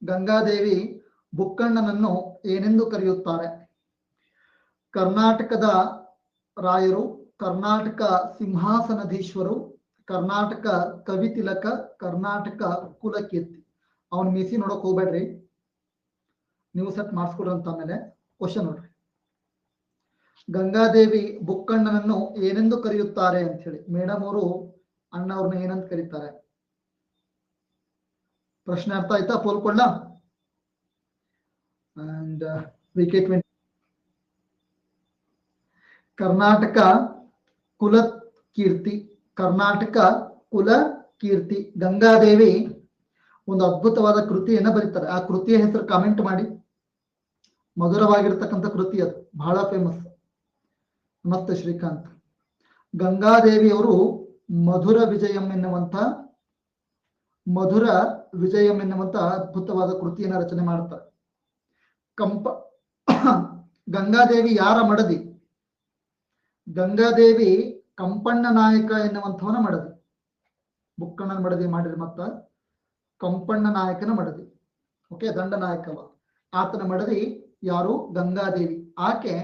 ಗಂಗಾದೇವಿ ಬುಕ್ಕಣ್ಣನನ್ನು ಏನೆಂದು ಕರೆಯುತ್ತಾರೆ? ಕರ್ನಾಟಕದ ರಾಯರು, ಕರ್ನಾಟಕ ಸಿಂಹಾಸನಾಧೀಶ್ವರು, ಕರ್ನಾಟಕ ಕವಿತಿಲಕ, ಕರ್ನಾಟಕ ಕುಲಕೀರ್ತಿ. ಅವನ್ ಮೀಸಿ ನೋಡಕ್ ಹೋಗ್ಬೇಡ್ರಿ, ನೀವು ಸೆಟ್ ಮಾಡಿಸ್ಕೊಡ್ರಂತ. ಆಮೇಲೆ ಕ್ವಶನ್ ನೋಡ್ರಿ, ಗಂಗಾದೇವಿ ಬುಕ್ಕಣ್ಣನನ್ನು ಏನೆಂದು ಕರೆಯುತ್ತಾರೆ ಅಂತ ಹೇಳಿ. ಮೇಡಮ್ ಅವರು ಅಣ್ಣ ಅವ್ರನ್ನ ಏನಂತ ಕರೀತಾರೆ? ಪ್ರಶ್ನೆ ಅರ್ಥ ಆಯ್ತಾ? ಪೋಲ್ಕೊಳ್ಳ. ಅಂಡ್ ವಿಕೆಟ್ ಕರ್ನಾಟಕ ಕುಲ ಕೀರ್ತಿ, ಕರ್ನಾಟಕ ಕುಲ ಕೀರ್ತಿ. ಗಂಗಾದೇವಿ ಒಂದು ಅದ್ಭುತವಾದ ಕೃತಿಯನ್ನ ಬರೀತಾರೆ. ಆ ಕೃತಿಯ ಹೆಸರು ಕಾಮೆಂಟ್ ಮಾಡಿ. ಮಧುರವಾಗಿರ್ತಕ್ಕಂಥ ಕೃತಿ, ಅದು ಬಹಳ ಫೇಮಸ್. ನಮಸ್ತೆ ಶ್ರೀಕಾಂತ್. ಗಂಗಾದೇವಿಯವರು ಮಧುರ ವಿಜಯಂ ಎನ್ನುವಂತ ಅದ್ಭುತವಾದ ಕೃತಿಯನ್ನ ರಚನೆ ಮಾಡ್ತಾರೆ. ಗಂಗಾದೇವಿ ಯಾರ ಮಡದಿ? ಗಂಗಾದೇವಿ ಕಂಪಣ್ಣ ನಾಯಕ ಎನ್ನುವಂಥವನ ಮಡದಿ. ಬುಕ್ಕಣ್ಣನ ಮಡದಿ ಮಾಡಿರಿ, ಮತ್ತ ಕಂಪಣ್ಣ ನಾಯಕನ ಮಡದಿ. ಓಕೆ, ದಂಡನಾಯಕವ. ಆತನ ಮಡದಿ ಯಾರು? ಗಂಗಾದೇವಿ. ಆಕೆ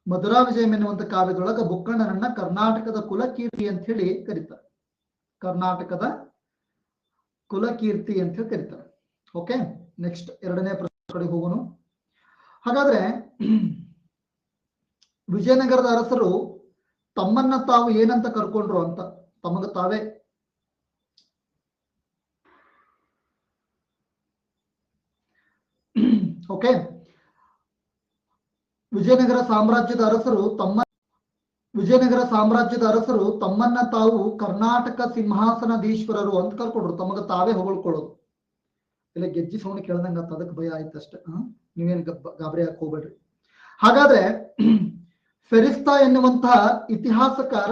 ಮಧುರಾ ವಿಜಯಂ ಎನ್ನುವಂತ ಕಾವ್ಯದೊಳಗ ಬುಕ್ಕಣ್ಣನನ್ನ ಕರ್ನಾಟಕದ ಕುಲಕೀರ್ತಿ ಅಂತ ಹೇಳಿ ಕರೀತಾರೆ. ಕರ್ನಾಟಕದ ಕುಲಕೀರ್ತಿ ಅಂತ ಹೇಳಿ ಕರೀತಾರೆ. ಓಕೆ, ನೆಕ್ಸ್ಟ್ ಎರಡನೇ ಪ್ರಶ್ನೆ ಕಡೆ ಹೋಗೋಣ. ಹಾಗಾದ್ರೆ ವಿಜಯನಗರದ ಅರಸರು ತಮ್ಮನ್ನ ತಾವು ಏನಂತ ಕರ್ಕೊಂಡ್ರು ಅಂತ ತಮಗ ತಾವೇ ಓಕೆ, ವಿಜಯನಗರ ಸಾಮ್ರಾಜ್ಯದ ಅರಸರು ತಮ್ಮನ್ನ ತಾವು ಕರ್ನಾಟಕ ಸಿಂಹಾಸನಾಧೀಶ್ವರರು ಅಂತ ಕರ್ಕೊಂಡ್ರು. ತಮಗ ತಾವೇ ಹೊಗಳ್ಕೊಳ್ಳೋದು. ಇಲ್ಲ ಗೆಜ್ಜಿ ಸೌಂಡ್ ಕೇಳ್ದಂಗ ಅದಕ್ಕೆ ಭಯ ಆಯ್ತು ಅಷ್ಟೇ. ನೀವೇನು ಗಾಬರಿ ಹಾಕಿ ಹೋಗ್ಬೇಡ್ರಿ. ಹಾಗಾದ್ರೆ ಫೆರಿಸ್ತಾ ಎನ್ನುವಂತಹ ಇತಿಹಾಸಕಾರ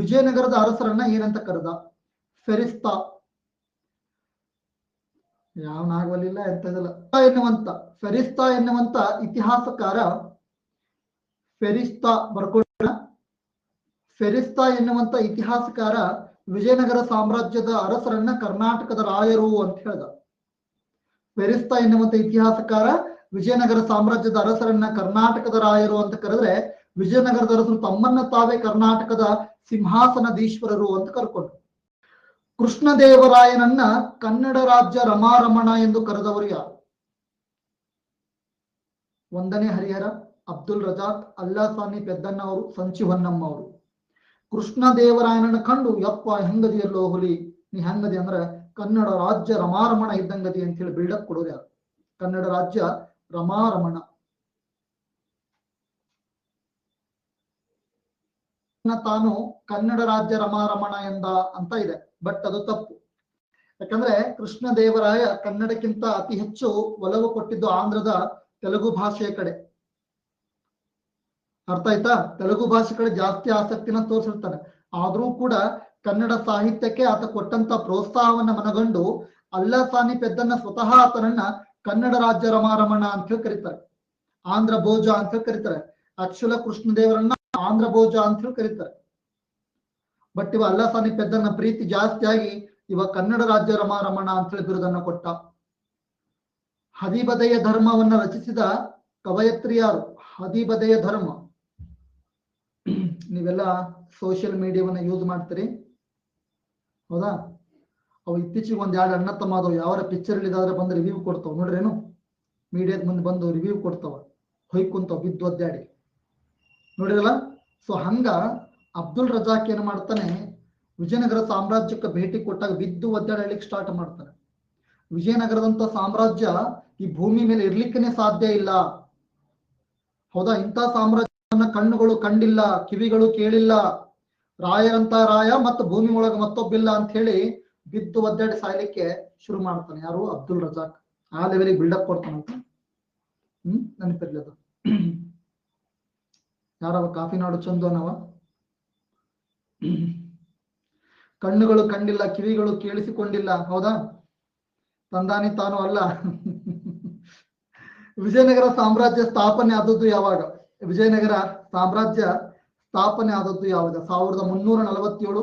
ವಿಜಯನಗರದ ಅರಸರನ್ನ ಏನಂತ ಕರೆದ? ಫೆರಿಸ್ತಾ. ಯಾವನಾಗಲಿಲ್ಲ ಎಂತದಲ್ಲ. ಫೆರಿಸ್ತಾ ಎನ್ನುವಂತ ಇತಿಹಾಸಕಾರ, ಫೆರಿಸ್ತಾ ಎನ್ನುವಂತ ಇತಿಹಾಸಕಾರ ವಿಜಯನಗರ ಸಾಮ್ರಾಜ್ಯದ ಅರಸರನ್ನ ಕರ್ನಾಟಕದ ರಾಯರು ಅಂತ ಹೇಳ್ದ. ಫೆರಿಸ್ತಾ ಎನ್ನುವಂತ ಇತಿಹಾಸಕಾರ ವಿಜಯನಗರ ಸಾಮ್ರಾಜ್ಯದ ಅರಸರನ್ನ ಕರ್ನಾಟಕದ ರಾಯರು ಅಂತ ಕರೆದ್ರೆ, ವಿಜಯನಗರದ ಅರಸರು ತಮ್ಮನ್ನ ತಾವೇ ಕರ್ನಾಟಕದ ಸಿಂಹಾಸನಾಧೀಶ್ವರರು ಅಂತ ಕರ್ಕೊಂಡ್ರು. ಕೃಷ್ಣದೇವರಾಯನನ್ನ ಕನ್ನಡ ರಾಜ್ಯ ರಮಾರಮಣ ಎಂದು ಕರೆದವರು ಯಾರು? ಒಂದನೇ ಹರಿಹರ, ಅಬ್ದುಲ್ ರಜಾಕ್, ಅಲ್ಲಾಸಾನಿ ಪೆದ್ದಣ್ಣ ಅವರು, ಸಂಚಿ ಹೊನ್ನಮ್ಮ ಅವರು. ಕೃಷ್ಣದೇವರಾಯನನ್ನ ಕಂಡು ಯಪ್ಪ ಹೆಂಗದಿಯಲ್ಲೋ ಹುಲಿ, ನೀ ಹೆಂಗದಿ ಅಂದ್ರೆ ಕನ್ನಡ ರಾಜ್ಯ ರಮಾರಮಣ ಇದ್ದಂಗದಿ ಅಂತ ಹೇಳಿ ಬಿಲ್ಡಪ್ ಕೊಡೋರು ಯಾರು? ಕನ್ನಡ ರಾಜ್ಯ ರಮಾರಮಣ. ತಾನು ಕನ್ನಡ ರಾಜ್ಯ ರಮಾರಮಣ ಎಂದ ಅಂತ ಇದೆ, ಬಟ್ ಅದು ತಪ್ಪು. ಯಾಕಂದ್ರೆ ಕೃಷ್ಣದೇವರಾಯ ಕನ್ನಡಕ್ಕಿಂತ ಅತಿ ಹೆಚ್ಚು ಒಲವು ಕೊಟ್ಟಿದ್ದು ಆಂಧ್ರದ ತೆಲುಗು ಭಾಷೆಯ ಕಡೆ. ಅರ್ಥ ಆಯ್ತಾ? ತೆಲುಗು ಭಾಷೆ ಕಡೆ ಜಾಸ್ತಿ ಆಸಕ್ತಿನ ತೋರಿಸಿರ್ತಾನೆ. ಆದ್ರೂ ಕೂಡ ಕನ್ನಡ ಸಾಹಿತ್ಯಕ್ಕೆ ಆತ ಕೊಟ್ಟಂತ ಪ್ರೋತ್ಸಾಹವನ್ನ ಮನಗಂಡು ಅಲ್ಲಾಸಾನಿ ಪೆದ್ದನ್ನ ಸ್ವತಃ ಆತನನ್ನ ಕನ್ನಡ ರಾಜ್ಯ ರಮಾರಮಣ ಅಂತ ಹೇಳಿ ಕರೀತಾರೆ. ಆಂಧ್ರ ಭೋಜ ಅಂತ ಹೇಳಿ ಕರೀತಾರೆ. ಅಕ್ಷುಲ ಕೃಷ್ಣದೇವರನ್ನ ಆಂಧ್ರ ಭೋಜ ಅಂತ ಹೇಳಿ ಕರೀತಾರೆ. ಬಟ್ ಇವ ಅಲ್ಲಾಸಾನಿ ಪೆದ್ದನ್ನ ಪ್ರೀತಿ ಜಾಸ್ತಿ ಆಗಿ ಇವ ಕನ್ನಡ ರಾಜ್ಯ ರಮಾರಮಣ ಅಂತ ಹೇಳಿ ಬಿರುದನ್ನ ಕೊಟ್ಟ. ಹದಿಬದೆಯ ಧರ್ಮವನ್ನ ರಚಿಸಿದ ಕವಯತ್ರಿ ಯಾರು? ಹದಿಬದೆಯ ಧರ್ಮ. ನೀವೆಲ್ಲ ಸೋಷಿಯಲ್ ಮೀಡಿಯಾವನ್ನ ಯೂಸ್ ಮಾಡ್ತೀರಿ, ಹೌದಾ? ಅವು ಇತ್ತೀಚೆಗೆ ಒಂದ್ ಎರಡು ಅಣ್ಣ ತಮ್ಮ ಅದಾವ, ಯಾವ ಪಿಕ್ಚರ್ ಇದಾದ್ರೆ ಬಂದು ರಿವ್ಯೂ ಕೊಡ್ತಾವ ನೋಡ್ರೇನು, ಮೀಡಿಯಾದ ಮುಂದೆ ಬಂದು ರಿವ್ಯೂ ಕೊಡ್ತಾವ, ಹೊಯ್ಕುಂತಾವ ಬಿದ್ದು ಒದ್ದಾಡಿ, ನೋಡಿರಲ್ಲ? ಸೊ ಹಂಗ ಅಬ್ದುಲ್ ರಜಾಕ್ ಏನ್ ಮಾಡ್ತಾನೆ, ವಿಜಯನಗರ ಸಾಮ್ರಾಜ್ಯಕ್ಕೆ ಭೇಟಿ ಕೊಟ್ಟಾಗ ಬಿದ್ದು ಒದ್ದಾಡಲಿಕ್ಕೆ ಸ್ಟಾರ್ಟ್ ಮಾಡ್ತಾನೆ. ವಿಜಯನಗರದಂತ ಸಾಮ್ರಾಜ್ಯ ಈ ಭೂಮಿ ಮೇಲೆ ಇರ್ಲಿಕ್ಕೇನೆ ಸಾಧ್ಯ ಇಲ್ಲ, ಹೌದಾ? ಇಂಥ ಸಾಮ್ರಾಜ್ಯವನ್ನ ಕಣ್ಣುಗಳು ಕಂಡಿಲ್ಲ, ಕಿವಿಗಳು ಕೇಳಿಲ್ಲ, ರಾಯರಂತ ರಾಯ ಮತ್ತು ಭೂಮಿ ಒಳಗೆ ಮತ್ತೊಬ್ಬಿಲ್ಲ ಅಂತ ಹೇಳಿ ಬಿದ್ದು ಒದ್ದಾಡಿ ಸಾಯ್ಲಿಕ್ಕೆ ಶುರು ಮಾಡ್ತಾನೆ. ಯಾರು? ಅಬ್ದುಲ್ ರಜಾಕ್. ಆ ಲೆವೆಲಿಗೆ ಬಿಲ್ಡಪ್ ಕೊಡ್ತಾನಂತ. ನೆನಪಿರ್ಲಿ ಅದು. ಯಾರವ? ಕಾಫಿನಾಡು ಚಂದನವ. ಕಣ್ಣುಗಳು ಕಂಡಿಲ್ಲ, ಕಿವಿಗಳು ಕೇಳಿಸಿಕೊಂಡಿಲ್ಲ, ಹೌದಾ? ತಂದಾನಿ ತಾನು ಅಲ್ಲ. ವಿಜಯನಗರ ಸಾಮ್ರಾಜ್ಯ ಸ್ಥಾಪನೆ ಆದದ್ದು ಯಾವಾಗ? ವಿಜಯನಗರ ಸಾಮ್ರಾಜ್ಯ ಸ್ಥಾಪನೆ ಆದದ್ದು ಯಾವಾಗ? 1347,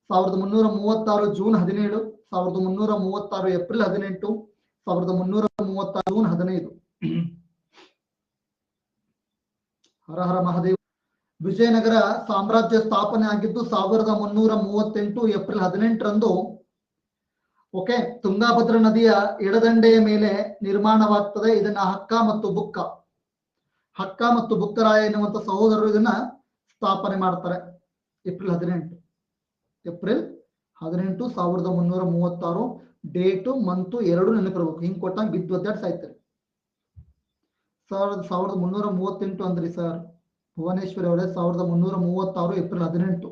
1336 ಜೂನ್ 17, 1336 ಏಪ್ರಿಲ್ 18, 1336 ಜೂನ್ 15. ಹರ ಹರ ಮಹಾದೇವ್. ವಿಜಯನಗರ ಸಾಮ್ರಾಜ್ಯ ಸ್ಥಾಪನೆ ಆಗಿದ್ದು 1338 ಏಪ್ರಿಲ್ 18ರಂದು. ಓಕೆ, ತುಂಗಾಭದ್ರಾ ನದಿಯ ಎಡದಂಡೆಯ ಮೇಲೆ ನಿರ್ಮಾಣವಾಗ್ತದೆ. ಇದನ್ನ ಹಕ್ಕ ಮತ್ತು ಬುಕ್ಕರಾಯ ಎನ್ನುವಂತ ಸಹೋದರರು ಇದನ್ನ ಸ್ಥಾಪನೆ ಮಾಡ್ತಾರೆ. ಏಪ್ರಿಲ್ 18 1336. ಡೇಟು ಮಂತು ಎರಡು ನೆನಪಿರ್ಬೇಕು. ಹಿಂಗ್ ಕೊಟ್ಟಂಗೆ ಬಿದ್ದು ಒದ್ದಾಡ್ ಸಾಯ್ತಾರೆ. 1338 ಅಂದ್ರಿ ಸರ್ ಭುವನೇಶ್ವರಿ ಅವರೇ. 1336 ಏಪ್ರಿಲ್ 18.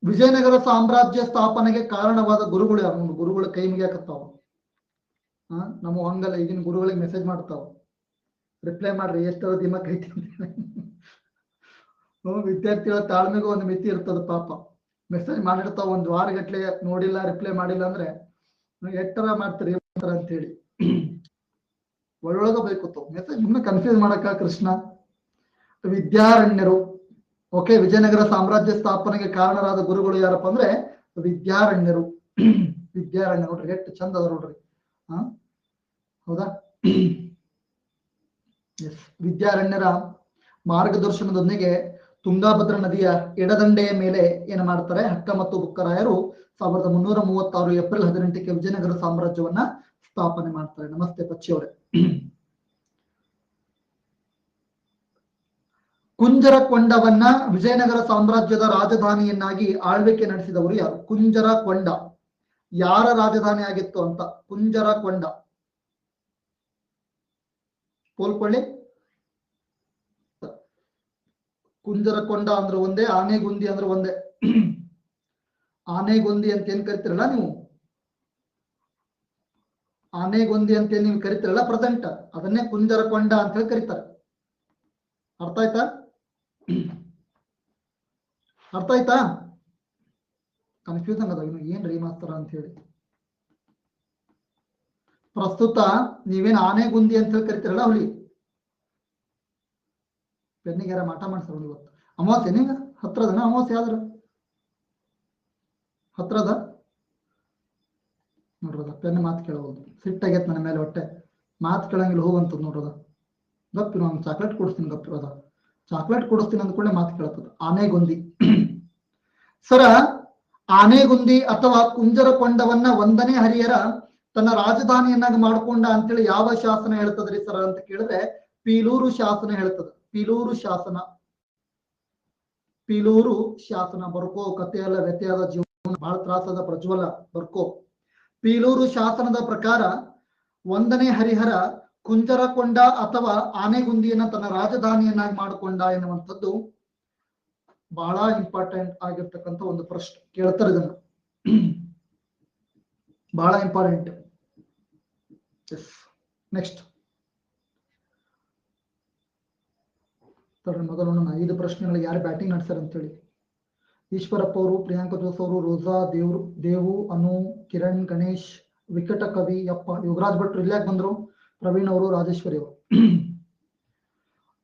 ವಿಜಯನಗರ ಸಾಮ್ರಾಜ್ಯ ಸ್ಥಾಪನೆಗೆ ಕಾರಣವಾದ ಗುರುಗಳು ಯಾರು? ಗುರುಗಳ ಕೈ ಮುಗಿಯಾಕತ್ತಾವ. ನಮ್ಮ ಹಂಗಲ್ಲ, ಈಗಿನ ಗುರುಗಳಿಗೆ ಮೆಸೇಜ್ ಮಾಡ್ತಾವ, ರಿಪ್ಲೈ ಮಾಡ್ರಿ ಎಷ್ಟರ ದಿಮಾಕ್ ಐತಿ. ವಿದ್ಯಾರ್ಥಿಗಳ ತಾಳ್ಮೆಗೂ ಒಂದು ಮಿತಿ ಇರ್ತದ ಪಾಪ. ಮೆಸೇಜ್ ಮಾಡಿರ್ತಾವ, ಒಂದು ವಾರ ಗಟ್ಲೆ ನೋಡಿಲ್ಲ, ರಿಪ್ಲೈ ಮಾಡಿಲ್ಲ ಅಂದ್ರೆ ಎಷ್ಟರ ಮಾಡ್ತೀರಿ ಅಂತ ಹೇಳಿ ಒಳ್ಳೊಳಗ ಬೇಕು ಮೆಸೇಜ್. ಮುನ್ನ ಕನ್ಫ್ಯೂಸ್ ಮಾಡಕ್ಕ ಕೃಷ್ಣ. ವಿದ್ಯಾರಣ್ಯರು. ಓಕೆ, ವಿಜಯನಗರ ಸಾಮ್ರಾಜ್ಯ ಸ್ಥಾಪನೆಗೆ ಕಾರಣರಾದ ಗುರುಗಳು ಯಾರಪ್ಪ ಅಂದ್ರೆ ವಿದ್ಯಾರಣ್ಯರು. ನೋಡ್ರಿ ಎಷ್ಟು ಚಂದ ಅದ ನೋಡ್ರಿ. ಹೌದಾ? ಎಸ್, ವಿದ್ಯಾರಣ್ಯರ ಮಾರ್ಗದರ್ಶನದೊಂದಿಗೆ ತುಂಗಾಭದ್ರಾ ನದಿಯ ಎಡದಂಡೆಯ ಮೇಲೆ ಏನ್ ಮಾಡ್ತಾರೆ, ಹಕ್ಕ ಮತ್ತು ಬುಕ್ಕರಾಯರು 1336 ಏಪ್ರಿಲ್ 18ಕ್ಕೆ ವಿಜಯನಗರ ಸಾಮ್ರಾಜ್ಯವನ್ನ ಸ್ಥಾಪನೆ ಮಾಡ್ತಾರೆ. ನಮಸ್ತೆ ಪಚ್ಚಿಯವರೇ. ಕುಂಜರಕೊಂಡವನ್ನ ವಿಜಯನಗರ ಸಾಮ್ರಾಜ್ಯದ ರಾಜಧಾನಿಯನ್ನಾಗಿ ಆಳ್ವಿಕೆ ನಡೆಸಿದವರು ಯಾರು? ಕುಂಜರಕೊಂಡ ಯಾರ ರಾಜಧಾನಿ ಆಗಿತ್ತು ಅಂತ? ಕುಂಜರಕೊಂಡ. ಕೋಲ್ಕೊಳ್ಳಿ. ಕುಂಜರಕೊಂಡ ಅಂದ್ರೆ ಒಂದೇ, ಆನೆಗುಂದಿ ಅಂದ್ರೆ ಒಂದೇ. ಆನೆಗುಂದಿ ಅಂತ ಏನ್ ಕರಿತಿರಲ್ಲ ನೀವು, ಆನೆಗುಂದಿ ಅಂತ ಏನ್ ನೀವು ಕರಿತಿರಲ್ಲ ಪ್ರೆಸೆಂಟ್, ಅದನ್ನೇ ಕುಂಜರಕೊಂಡ ಅಂತ ಹೇಳಿ ಕರೀತಾರೆ. ಅರ್ಥ ಆಯ್ತಾ? ಕನ್ಫ್ಯೂಸನ್ ಅದ ಏನ್ರಿ ಮಾಸ್ತರ ಅಂತ ಹೇಳಿ. ಪ್ರಸ್ತುತ ನೀವೇನ್ ಆನೆಗುಂದಿ ಅಂತ ಹೇಳಿ ಕರಿತಿರಲ್ಲ ಹುಲಿ, ಪೆನ್ನಿಗೆ ಯಾರ ಮಾಟ ಮಾಡ್ತಾರ ಇವತ್ತು. ಅಮಾವಾಸ್ಯೆ ನೀಗ ಹತ್ರದನ? ಅಮಾವಾಸ್ಯೆ ಆದ್ರ ಹತ್ರದ ನೋಡ್ರದ. ಪೆನ್ ಮಾತು ಕೇಳಬಹುದು. ಸಿಟ್ಟಾಗೈತ್ ನನ್ನ ಮೇಲೆ ಹೊಟ್ಟೆ. ಮಾತು ಕೇಳಂಗಿಲ್ಲ ಹೋಗಂತದ್ ನೋಡ್ರದ. ಗಪ್ಪಿ ನಾನು ಚಾಕ್ಲೇಟ್ ಕೊಡಿಸ್ತೀನಿ, ಗಪ್ಪಿರೋದ ಚಾಕ್ಲೇಟ್ ಕೊಡಿಸ್ತೀನಿ ಅಂದ್ಕೊಳ್ಳೆ ಮಾತು ಕೇಳ್ತದ. ಆನೆಗುಂದಿ ಸರ, ಆನೆಗುಂದಿ ಅಥವಾ ಕುಂಜರಕೊಂಡವನ್ನ 1ನೇ ಹರಿಹರ ತನ್ನ ರಾಜಧಾನಿಯನ್ನಾಗಿ ಮಾಡ್ಕೊಂಡ ಅಂತೇಳಿ ಯಾವ ಶಾಸನ ಹೇಳ್ತದ್ರಿ ಸರ ಅಂತ ಕೇಳಿದ್ರೆ ಪೀಲೂರು ಶಾಸನ ಹೇಳ್ತದ. ಪೀಲೂರು ಶಾಸನ ಬರ್ಕೋ. ಕಥೆಯಲ್ಲ ವ್ಯತ್ಯಾದ ಜೀವನ ಬಹಳ ತ್ರಾಸದ ಪ್ರಜ್ವಲ, ಬರ್ಕೋ. ಪೀಲೂರು ಶಾಸನದ ಪ್ರಕಾರ 1ನೇ ಹರಿಹರ ಕುಂಜರಕೊಂಡ ಅಥವಾ ಆನೆಗುಂದಿಯನ್ನ ತನ್ನ ರಾಜಧಾನಿಯನ್ನಾಗಿ ಮಾಡಿಕೊಂಡ ಎನ್ನುವಂಥದ್ದು ಬಹಳ ಇಂಪಾರ್ಟೆಂಟ್ ಆಗಿರ್ತಕ್ಕಂಥ ಒಂದು ಪ್ರಶ್ನೆ ಕೇಳ್ತಾರೆ. ಇದನ್ನು ಬಹಳ ಇಂಪಾರ್ಟೆಂಟ್. ನೆಕ್ಸ್ಟ್ ಮೊದಲು ನನ್ನ 5 ಪ್ರಶ್ನೆಗಳು ಯಾರು ಬ್ಯಾಟಿಂಗ್ ನಡೆಸ್ತಾರೆ ಅಂತೇಳಿ. ಈಶ್ವರಪ್ಪ ಅವರು, ಪ್ರಿಯಾಂಕಾ ಜೋಸ್ ಅವರು, ರೋಜಾ, ದೇವು, ಅನು, ಕಿರಣ್, ಗಣೇಶ್, ವಿಕಟ ಕವಿ, ಯಪ್ಪ, ಯೋಗರಾಜ್ ಭಟ್ರು ಇಲ್ಲಾಕ್ ಬಂದ್ರು, ಪ್ರವೀಣ್ ಅವರು, ರಾಜೇಶ್ವರಿ ಅವರು.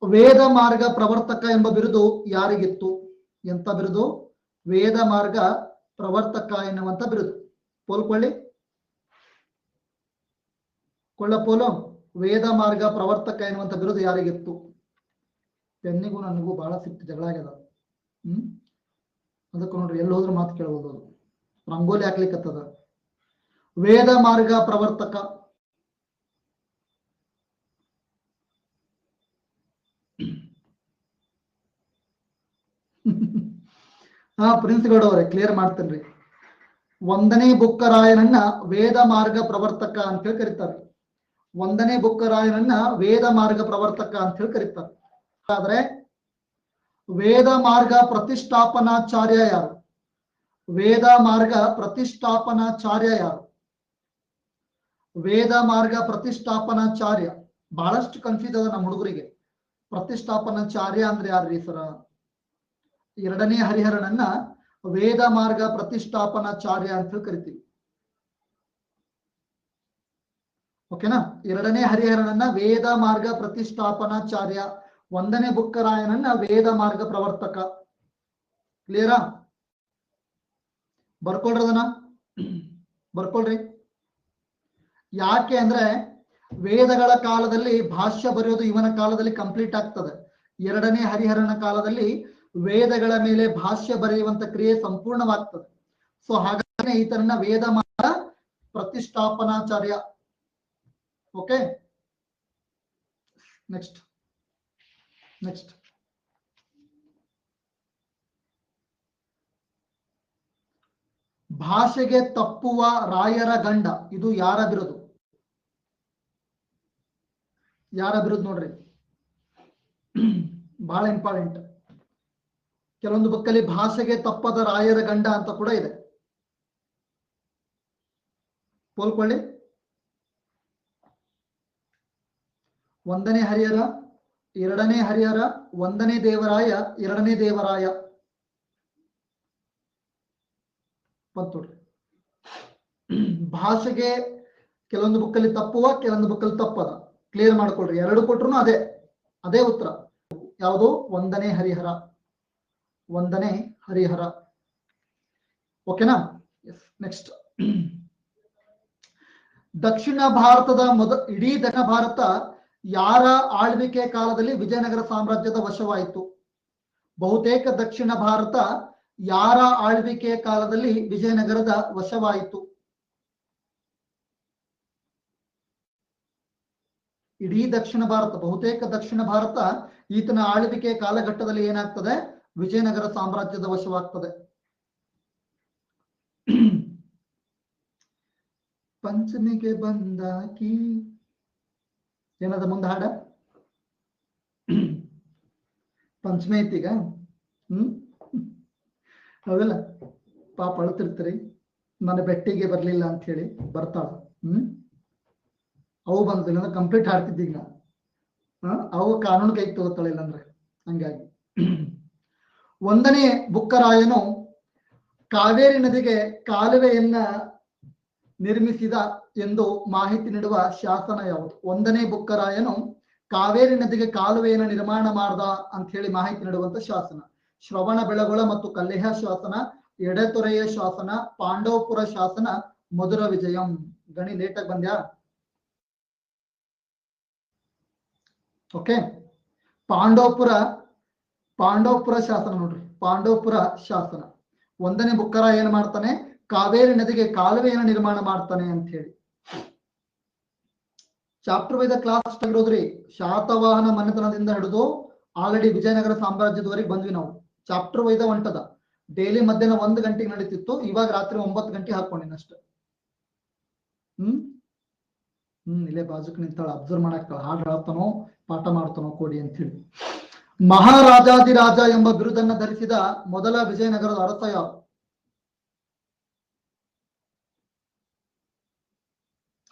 ವೇದ ಮಾರ್ಗ ಪ್ರವರ್ತಕ ಎಂಬ ಬಿರುದು ಯಾರಿಗಿತ್ತು? ಎಂತ ಬಿರುದು? ವೇದ ಮಾರ್ಗ ಪ್ರವರ್ತಕ ಎನ್ನುವಂತ ಬಿರುದು. ಪೋಲ್ಕೊಳ್ಳಿ, ಕೊಳ್ಳಪೋಲು. ವೇದ ಮಾರ್ಗ ಪ್ರವರ್ತಕ ಎನ್ನುವಂತ ಬಿರುದು ಯಾರಿಗಿತ್ತು? ಪೆನ್ನಿಗೂ ನನಗೂ ಬಹಳ ಸಿಟ್ಟು, ಜಗಳ ಆಗ್ಯದ. ಅದಕ್ಕೆ ನೋಡ್ರಿ ಎಲ್ಲಿ ಹೋದ್ರು ಮಾತು ಕೇಳ್ಬೋದು. ಅದು ರಂಗೋಲಿ ಹಾಕ್ಲಿಕ್ಕತ್ತದ. ವೇದ ಮಾರ್ಗ ಪ್ರವರ್ತಕ ಪ್ರಿನ್ಸ್ ಗೌಡ ಅವರೇ ಕ್ಲಿಯರ್ ಮಾಡ್ತೇನ್ರಿ. 1ನೇ ಬುಕ್ಕರಾಯನನ್ನ ವೇದ ಮಾರ್ಗ ಪ್ರವರ್ತಕ ಅಂತ ಹೇಳಿ ಕರೀತಾರೆ. 1ನೇ ಬುಕ್ಕರಾಯನನ್ನ ವೇದ ಮಾರ್ಗ ಪ್ರವರ್ತಕ ಅಂತ ಹೇಳಿ ಕರೀತಾರೆ. ಆದ್ರೆ ವೇದ ಮಾರ್ಗ ಪ್ರತಿಷ್ಠಾಪನಾಚಾರ್ಯ ಯಾರು? ವೇದ ಮಾರ್ಗ ಪ್ರತಿಷ್ಠಾಪನಾಚಾರ್ಯ ಯಾರು? ವೇದ ಮಾರ್ಗ ಪ್ರತಿಷ್ಠಾಪನಾಚಾರ್ಯ ಬಹಳಷ್ಟು ಕನ್ಫ್ಯೂಸ್ ಅದ ನಮ್ಮ ಹುಡುಗರಿಗೆ. ಪ್ರತಿಷ್ಠಾಪನಾಚಾರ್ಯ ಅಂದ್ರೆ ಯಾರ್ರೀ ಸರ? 2ನೇ ಹರಿಹರನನ್ನ ವೇದ ಮಾರ್ಗ ಪ್ರತಿಷ್ಠಾಪನಾಚಾರ್ಯ ಅಂತ ಹೇಳಿ ಕರಿತೀವಿ. ಓಕೆನಾ? 2ನೇ ಹರಿಹರನನ್ನ ವೇದ ಮಾರ್ಗ ಪ್ರತಿಷ್ಠಾಪನಾಚಾರ್ಯ, 1ನೇ ಬುಕ್ಕರಾಯನನ್ನ ವೇದ ಮಾರ್ಗ ಪ್ರವರ್ತಕ. ಕ್ಲಿಯರಾ? ಬರ್ಕೊಳ್ರಿ ಅದನ್ನ, ಬರ್ಕೊಳ್ರಿ. ಯಾಕೆ ಅಂದ್ರೆ ವೇದಗಳ ಕಾಲದಲ್ಲಿ ಭಾಷ್ಯ ಬರೆಯೋದು ಇವನ ಕಾಲದಲ್ಲಿ ಕಂಪ್ಲೀಟ್ ಆಗ್ತದೆ. ಎರಡನೇ ಹರಿಹರನ ಕಾಲದಲ್ಲಿ ವೇದಗಳ ಮೇಲೆ ಭಾಷ್ಯ ಬರೆಯುವಂತ ಕ್ರಿಯೆ ಸಂಪೂರ್ಣವಾಗ್ತದೆ. ಸೊ ಹಾಗಾಗಿ ಈತನನ್ನ ವೇದಮಾಲ ಪ್ರತಿಷ್ಠಾಪನಾಚಾರ್ಯ. ಓಕೆ, ನೆಕ್ಸ್ಟ್ ನೆಕ್ಸ್ಟ್ ಭಾಷೆಗೆ ತಪ್ಪುವ ರಾಯರ ಗಂಡ. ಇದು ಯಾರ ಬಿರುದು? ಯಾರ ಬಿರುದು ನೋಡ್ರಿ, ಬಹಳ ಇಂಪಾರ್ಟೆಂಟ್. ಕೆಲವೊಂದು ಬುಕ್ಕಲ್ಲಿ ಭಾಷೆಗೆ ತಪ್ಪದ ರಾಯರ ಗಂಡ ಅಂತ ಕೂಡ ಇದೆ, ಹೋಲ್ಕೊಳ್ಳಿ. ಒಂದನೇ ಹರಿಹರ, ಎರಡನೇ ಹರಿಹರ, ಒಂದನೇ ದೇವರಾಯ, ಎರಡನೇ ದೇವರಾಯ ನೋಡ್ರಿ. ಭಾಷೆಗೆ ಕೆಲವೊಂದು ಬುಕ್ಕಲ್ಲಿ ತಪ್ಪುವ, ಕೆಲವೊಂದು ಬುಕ್ಕಲ್ಲಿ ತಪ್ಪದ. ಕ್ಲಿಯರ್ ಮಾಡ್ಕೊಳ್ರಿ. ಎರಡು ಕೊಟ್ರು ಅದೇ ಅದೇ ಉತ್ತರ. ಯಾವುದು? ಒಂದನೇ ಹರಿಹರ, ಒಂದನೇ ಹರಿಹರ. ಓಕೆನಾ? Yes, next. ದಕ್ಷಿಣ ಭಾರತದ ಇಡೀ ದಕ್ಷಿಣ ಭಾರತ ಯಾರ ಆಳ್ವಿಕೆ ಕಾಲದಲ್ಲಿ ವಿಜಯನಗರ ಸಾಮ್ರಾಜ್ಯದ ವಶವಾಯಿತು? ಬಹುತೇಕ ದಕ್ಷಿಣ ಭಾರತ ಯಾರ ಆಳ್ವಿಕೆ ಕಾಲದಲ್ಲಿ ವಿಜಯನಗರದ ವಶವಾಯಿತು? ಇಡೀ ದಕ್ಷಿಣ ಭಾರತ, ಬಹುತೇಕ ದಕ್ಷಿಣ ಭಾರತ ಈತನ ಆಳ್ವಿಕೆ ಕಾಲಘಟ್ಟದಲ್ಲಿ ಏನಾಗ್ತದೆ? ವಿಜಯನಗರ ಸಾಮ್ರಾಜ್ಯದ ವಶವಾಗ್ತದೆ. ಪಂಚಮಿಗೆ ಬಂದಾಕಿ ಏನದ ಮುಂದೆ ಹಾಡ? ಪಂಚಮಿ ಐತಿಗ. ಹೌದಲ್ಲ? ಪಾಪ ಅಳ್ತಿರ್ತೀರಿ, ನನ್ನ ಬೆಟ್ಟಿಗೆ ಬರ್ಲಿಲ್ಲ ಅಂತ ಹೇಳಿ. ಬರ್ತಾಳ. ಅವು ಬಂದಿಲ್ಲ ಅಂದ್ರೆ ಕಂಪ್ಲೀಟ್ ಹಾಡ್ತಿದ್ದೀಗ. ಅವು ಕಾನೂನು ಕೈ ತಗೋತಾಳಿಲ್ಲ ಅಂದ್ರೆ. ಹಂಗಾಗಿ ಒಂದನೇ ಬುಕ್ಕರಾಯನು ಕಾವೇರಿ ನದಿಗೆ ಕಾಲುವೆಯನ್ನ ನಿರ್ಮಿಸಿದ ಎಂದು ಮಾಹಿತಿ ನೀಡುವ ಶಾಸನ ಯಾವುದು? ಒಂದನೇ ಬುಕ್ಕರಾಯನು ಕಾವೇರಿ ನದಿಗೆ ಕಾಲುವೆಯನ್ನು ನಿರ್ಮಾಣ ಮಾಡ್ದ ಅಂತ ಹೇಳಿ ಮಾಹಿತಿ ನೀಡುವಂತ ಶಾಸನ. ಶ್ರವಣ ಬೆಳಗೊಳ ಮತ್ತು ಕಲ್ಲೇಹ ಶಾಸನ, ಎಡೆತೊರೆಯ ಶಾಸನ, ಪಾಂಡವಪುರ ಶಾಸನ, ಮಧುರ ವಿಜಯಂ. ಗಣಿ ಲೇಟಾಗಿ ಬಂದ್ಯಾ? ಓಕೆ, ಪಾಂಡವಪುರ ಶಾಸನ ನೋಡ್ರಿ. ಪಾಂಡವಪುರ ಶಾಸನ. ಒಂದನೇ ಬುಕ್ಕರಾಯ ಏನ್ ಮಾಡ್ತಾನೆ? ಕಾವೇರಿ ನದಿಗೆ ಕಾಲುವೆಯನ್ನು ನಿರ್ಮಾಣ ಮಾಡ್ತಾನೆ ಅಂತ ಹೇಳಿ. ಚಾಪ್ಟರ್ ವೈದ ಕ್ಲಾಸ್ ತೆಗೆದ್ರಿ. ಶಾತವಾಹನ ಮನೆತನದಿಂದ ಹಿಡಿದು ಆಲ್ರೆಡಿ ವಿಜಯನಗರ ಸಾಮ್ರಾಜ್ಯದವರೆಗೆ ಬಂದ್ವಿ ನಾವು. ಚಾಪ್ಟರ್ ವೈದ ಹೊಂಟದ. ಡೈಲಿ ಮಧ್ಯಾಹ್ನ 1 ಗಂಟೆಗೆ ನಡೀತಿತ್ತು, ಇವಾಗ ರಾತ್ರಿ 9 ಗಂಟೆ ಹಾಕೊಂಡಿನ ಅಷ್ಟೇ. ಇಲ್ಲೇ ಬಾಜುಕ್ ನಿಂತಾಳ, ಅಬ್ಸರ್ವ್ ಮಾಡಾಕ್ತಾಳ. ಹಾಡು ಹೇಳ್ತಾನೋ ಪಾಠ ಮಾಡ್ತಾನೋ ಕೊಡಿ ಅಂತ ಹೇಳಿ. ಮಹಾರಾಜಾದಿರಾಜ ಎಂಬ ಬಿರುದನ್ನು ಧರಿಸಿದ ಮೊದಲ ವಿಜಯನಗರದ ಅರಸ ಯಾರು?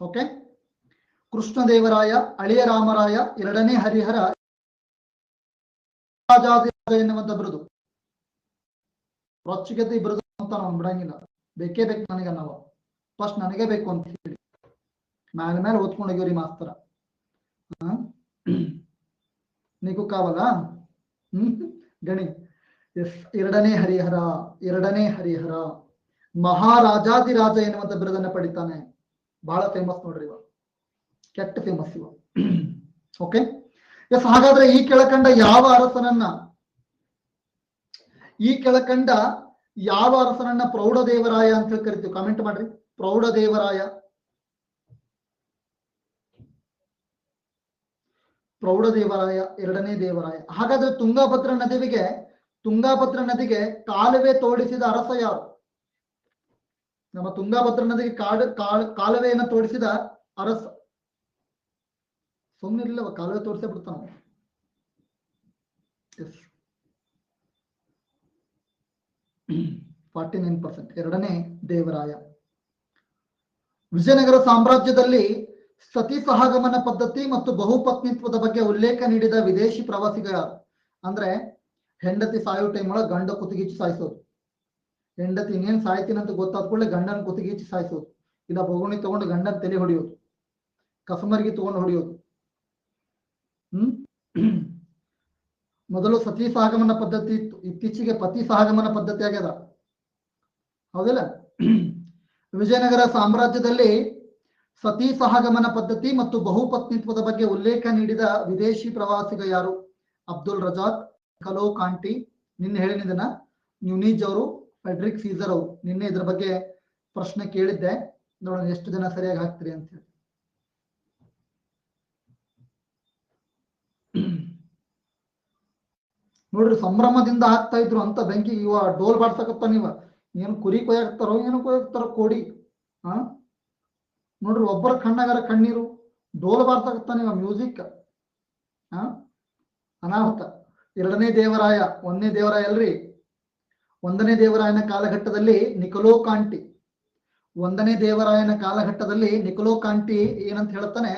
ಓಕೆ, ಕೃಷ್ಣದೇವರಾಯ, ಅಳಿಯ ರಾಮರಾಯ, ಎರಡನೇ ಹರಿಹರ, ರಾಜಾದಿರಾಜ ಎನ್ನುವಂತ ಬಿರುದು. ರೊಚ್ಚಿಗೆದ್ದು ಈ ಬಿರುದು ಅಂತ ನಾವು ಬಿಡಂಗಿಲ್ಲ. ಬೇಕೇ ಬೇಕು ನನಗೆ, ನಾವು ಫಸ್ಟ್ ನನಗೆ ಬೇಕು ಅಂತ ಹೇಳಿ ಮೇಲೆ ಓದ್ಕೊಂಡು ಹೋಗ್ಯವ್ರಿ ಮಾಸ್ತರ. ನೀಕು ಕಾವಲ್ಲ. ಗಣಿ. ಎಸ್, ಎರಡನೇ ಹರಿಹರ, ಎರಡನೇ ಹರಿಹರ ಮಹಾರಾಜಾದಿರಾಜ ಎನ್ನುವಂತ ಬಿರುದನ್ನ ಪಡಿತಾನೆ. ಬಹಳ ಫೇಮಸ್ ನೋಡ್ರಿ ಇವ, ಕೆಟ್ಟ ಫೇಮಸ್ ಇವ. Okay, yes. ಹಾಗಾದ್ರೆ ಈ ಕೆಳಕಂಡ ಯಾವ ಅರಸನನ್ನ ಪ್ರೌಢದೇವರಾಯ ಅಂತ ಹೇಳಿ ಕರಿತೀವಿ? ಕಾಮೆಂಟ್ ಮಾಡ್ರಿ. ಪ್ರೌಢದೇವರಾಯ, ಪ್ರೌಢದೇವರಾಯ, ಎರಡನೇ ದೇವರಾಯ. ಹಾಗಾದ್ರೆ ತುಂಗಾಭದ್ರಾ ನದಿಗೆ ಕಾಲುವೆ ತೋಡಿಸಿದ ಅರಸ ಯಾರು? ನಮ್ಮ ತುಂಗಾಭದ್ರಾ ನದಿಗೆ ಕಾಲುವೆಯನ್ನು ತೋಡಿಸಿದ ಅರಸ. ಸುಮ್ಮನಿರ್ಲಿಲ್ಲ, ಕಾಲುವೆ ತೋರಿಸೇ ಬಿಡ್ತಾನ. 49%. ಎರಡನೇ ದೇವರಾಯ. ವಿಜಯನಗರ ಸಾಮ್ರಾಜ್ಯದಲ್ಲಿ ಸತಿ ಸಹಗಮನ ಪದ್ಧತಿ ಮತ್ತು ಬಹುಪತ್ನಿತ್ವದ ಬಗ್ಗೆ ಉಲ್ಲೇಖ ನೀಡಿದ ವಿದೇಶಿ ಪ್ರವಾಸಿಗ ಯಾರು? ಅಂದ್ರೆ ಹೆಂಡತಿ ಸಾಯೋ ಟೈಮ್ ಒಳಗೆ ಗಂಡ ಕುತ್ತಿಗೀಚಿ ಸಾಯಿಸೋದು. ಹೆಂಡತಿ ಇನ್ನೇನ್ ಸಾಯ್ತೀನಂತ ಗೊತ್ತಾದ ಕೂಡಲೇ ಗಂಡನ ಕುತ್ತಿಗೀಚಿ ಸಾಯಿಸೋದು. ಇಲ್ಲ ಬೋಗುಣಿ ತಗೊಂಡು ಗಂಡನ ತಲೆ ಹೊಡೆಯೋದು, ಕಸಮರ್ಗಿ ತಗೊಂಡು ಹೊಡೆಯೋದು. ಮೊದಲು ಸತಿ ಸಹಗಮನ ಪದ್ಧತಿ ಇತ್ತು, ಇತ್ತೀಚೆಗೆ ಪತಿ ಸಹಗಮನ ಪದ್ಧತಿ ಆಗ್ಯದ. ಹೌದಿಲ್ಲ? ವಿಜಯನಗರ ಸಾಮ್ರಾಜ್ಯದಲ್ಲಿ ಸತಿ ಸಹಗಮನ ಪದ್ಧತಿ ಮತ್ತು ಬಹುಪತ್ನಿತ್ವದ ಬಗ್ಗೆ ಉಲ್ಲೇಖ ನೀಡಿದ ವಿದೇಶಿ ಪ್ರವಾಸಿಗ ಯಾರು? ಅಬ್ದುಲ್ ರಜಾಕ್, ನಿಕೊಲೋ ಕಾಂಟಿ, ನಿನ್ನೆ ಹೇಳಿದನ ನ್ಯೂನೀಜ್ ಅವರು, ಫೆಡ್ರಿಕ್ ಸೀಸರ್ ಅವರು. ನಿನ್ನೆ ಇದ್ರ ಬಗ್ಗೆ ಪ್ರಶ್ನೆ ಕೇಳಿದ್ದೆ, ನೋಡೋಣ ಎಷ್ಟು ಜನ ಸರಿಯಾಗಿ ಹಾಕ್ತೀರಿ ಅಂತ ಹೇಳಿ. ನೋಡ್ರಿ ಸಂಭ್ರಮದಿಂದ ಹಾಕ್ತಾ ಇದ್ರು ಅಂತ ಬೆಂಕಿ. ಇವ ಡೋಲ್ ಬಾಡ್ಸಕತ್ತ ನೀವ ಏನು ಕುರಿ ಕೊಯ್ಯಾಕ್ತಾರೋ ಏನು ಕೊಯ್ಯಾಕ್ತಾರೋ ಕೋಡಿ. ನೋಡ್ರಿ ಒಬ್ಬರ ಕಣ್ಣಾಗರ ಕಣ್ಣೀರು, ಡೋಲ್ ಬಾರ್ಸಕತ್ತ ನೀವ ಮ್ಯೂಸಿಕ್. ಅನಾಹುತ. ಎರಡನೇ ದೇವರಾಯ, ಒಂದನೇ ದೇವರಾಯ ಅಲ್ರಿ, ಒಂದನೇ ದೇವರಾಯನ ಕಾಲಘಟ್ಟದಲ್ಲಿ ನಿಕೊಲೋ ಕಾಂಟಿ, ಒಂದನೇ ದೇವರಾಯನ ಕಾಲಘಟ್ಟದಲ್ಲಿ ನಿಕೊಲೋ ಕಾಂಟಿ ಏನಂತ ಹೇಳ್ತಾನೆ,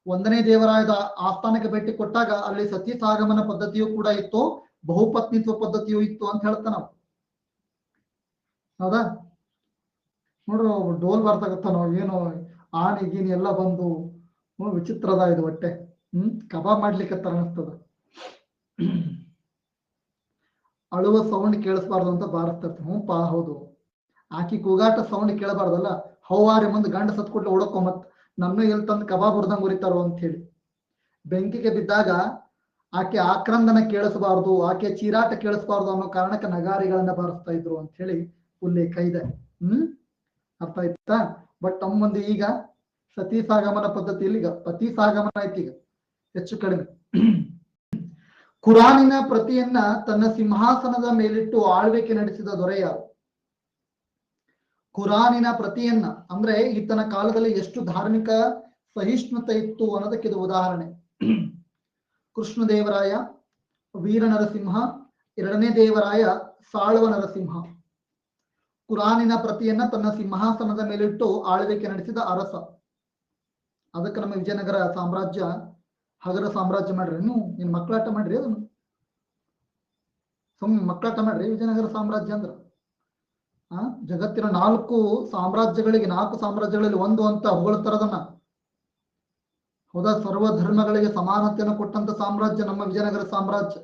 ಒಂದನೇ ದೇವರಾಯದ ಆಸ್ಥಾನಕ್ಕೆ ಭೇಟಿ ಕೊಟ್ಟಾಗ ಅಲ್ಲಿ ಸತಿ ಸಾಗಮನ ಪದ್ಧತಿಯು ಕೂಡ ಇತ್ತು, ಬಹುಪತ್ನಿತ್ವ ಪದ್ಧತಿಯು ಇತ್ತು ಅಂತ ಹೇಳ್ತಾನ. ಹೌದಾ? ನೋಡ್ರಿ ಡೋಲ್ ಬರ್ತಾಗತ್ತಾನೋ ಏನೋ ಆನೆ ಗೀನಿ ಎಲ್ಲ ಬಂದು ವಿಚಿತ್ರದ ಇದು ಹೊಟ್ಟೆ. ಕಬಾಬ್ ಮಾಡ್ಲಿಕ್ಕೆ ಅನಿಸ್ತದ. ಅಳುವ ಸೌಂಡ್ ಕೇಳಿಸ್ಬಾರ್ದು ಅಂತ ಬಾರಿಸ್ತಾರೆ. ಹ್ಞೂಪಾ ಹೌದು, ಆಕಿ ಕೂಗಾಟ ಸೌಂಡ್ ಕೇಳಬಾರ್ದಲ್ಲ. ಹೌವಾರಿ ಮುಂದೆ ಗಂಡ ಸತ್ಕೊಟ್ಲೆ ಓಡಕ್ಕೋ ಮತ್ ನನ್ನ ಎಲ್ಲಿ ತಂದು ಕಬಾಬ್ ಹುರ್ದಂಗ್ ಉರಿತಾರೋ ಅಂತ ಹೇಳಿ. ಬೆಂಕಿಗೆ ಬಿದ್ದಾಗ ಆಕೆ ಆಕ್ರಂದನ ಕೇಳಿಸಬಾರ್ದು, ಆಕೆ ಚೀರಾಟ ಕೇಳಿಸಬಾರ್ದು ಅನ್ನೋ ಕಾರಣಕ್ಕೆ ನಗಾರಿಗಳನ್ನ ಬಾರಿಸ್ತಾ ಇದ್ರು ಅಂತ ಹೇಳಿ ಉಲ್ಲೇಖ ಇದೆ. ಅರ್ಥ ಆಯ್ತಾ? ಬಟ್ ನಮ್ಮ ಮುಂದೆ ಈಗ ಸತಿ ಸಾಗಮನ ಪದ್ಧತಿಯಲ್ಲಿ ಈಗ ಪತಿ ಸಾಗಮನ ಆಯ್ತು ಈಗ ಹೆಚ್ಚು ಕಡಿಮೆ. ಕುರಾನಿನ ಪ್ರತಿಯನ್ನ ತನ್ನ ಸಿಂಹಾಸನದ ಮೇಲಿಟ್ಟು ಆಳ್ವಿಕೆ ನಡೆಸಿದ ದೊರೆ ಯಾರು? ಕುರಾನಿನ ಪ್ರತಿಯನ್ನ ಅಂದ್ರೆ ಈತನ ಕಾಲದಲ್ಲಿ ಎಷ್ಟು ಧಾರ್ಮಿಕ ಸಹಿಷ್ಣುತೆ ಇತ್ತು ಅನ್ನೋದಕ್ಕೆ ಇದು ಉದಾಹರಣೆ. ಕೃಷ್ಣದೇವರಾಯ, ವೀರ ನರಸಿಂಹ, ಎರಡನೇ ದೇವರಾಯ ಸಾಳುವ ನರಸಿಂಹ. ಕುರಾನಿನ ಪ್ರತಿಯನ್ನ ತನ್ನ ಸಿಂಹಾಸನದ ಮೇಲಿಟ್ಟು ಆಳ್ವಿಕೆ ನಡೆಸಿದ ಅರಸ. ಅದಕ್ಕೆ ನಮ್ಮ ವಿಜಯನಗರ ಸಾಮ್ರಾಜ್ಯ ಹಗರ ಸಾಮ್ರಾಜ್ಯ ಮಾಡ್ರಿ. ನೀವು ನಿನ್ ಮಕ್ಕಳಾಟ ಮಾಡ್ರಿ, ಅದನ್ನು ಸುಮ್ಮನೆ ಮಕ್ಕಳಾಟ ಮಾಡ್ರಿ. ವಿಜಯನಗರ ಸಾಮ್ರಾಜ್ಯ ಅಂದ್ರ ಜಗತ್ತಿನ 4 ಸಾಮ್ರಾಜ್ಯಗಳಿಗೆ 4 ಸಾಮ್ರಾಜ್ಯಗಳಲ್ಲಿ ಒಂದು ಅಂತ ಹೊಗಳ್ತಾರದನ್ನ. ಹೌದಾ? ಸರ್ವ ಧರ್ಮಗಳಿಗೆ ಸಮಾನತೆಯನ್ನು ಕೊಟ್ಟಂತ ಸಾಮ್ರಾಜ್ಯ ನಮ್ಮ ವಿಜಯನಗರ ಸಾಮ್ರಾಜ್ಯ.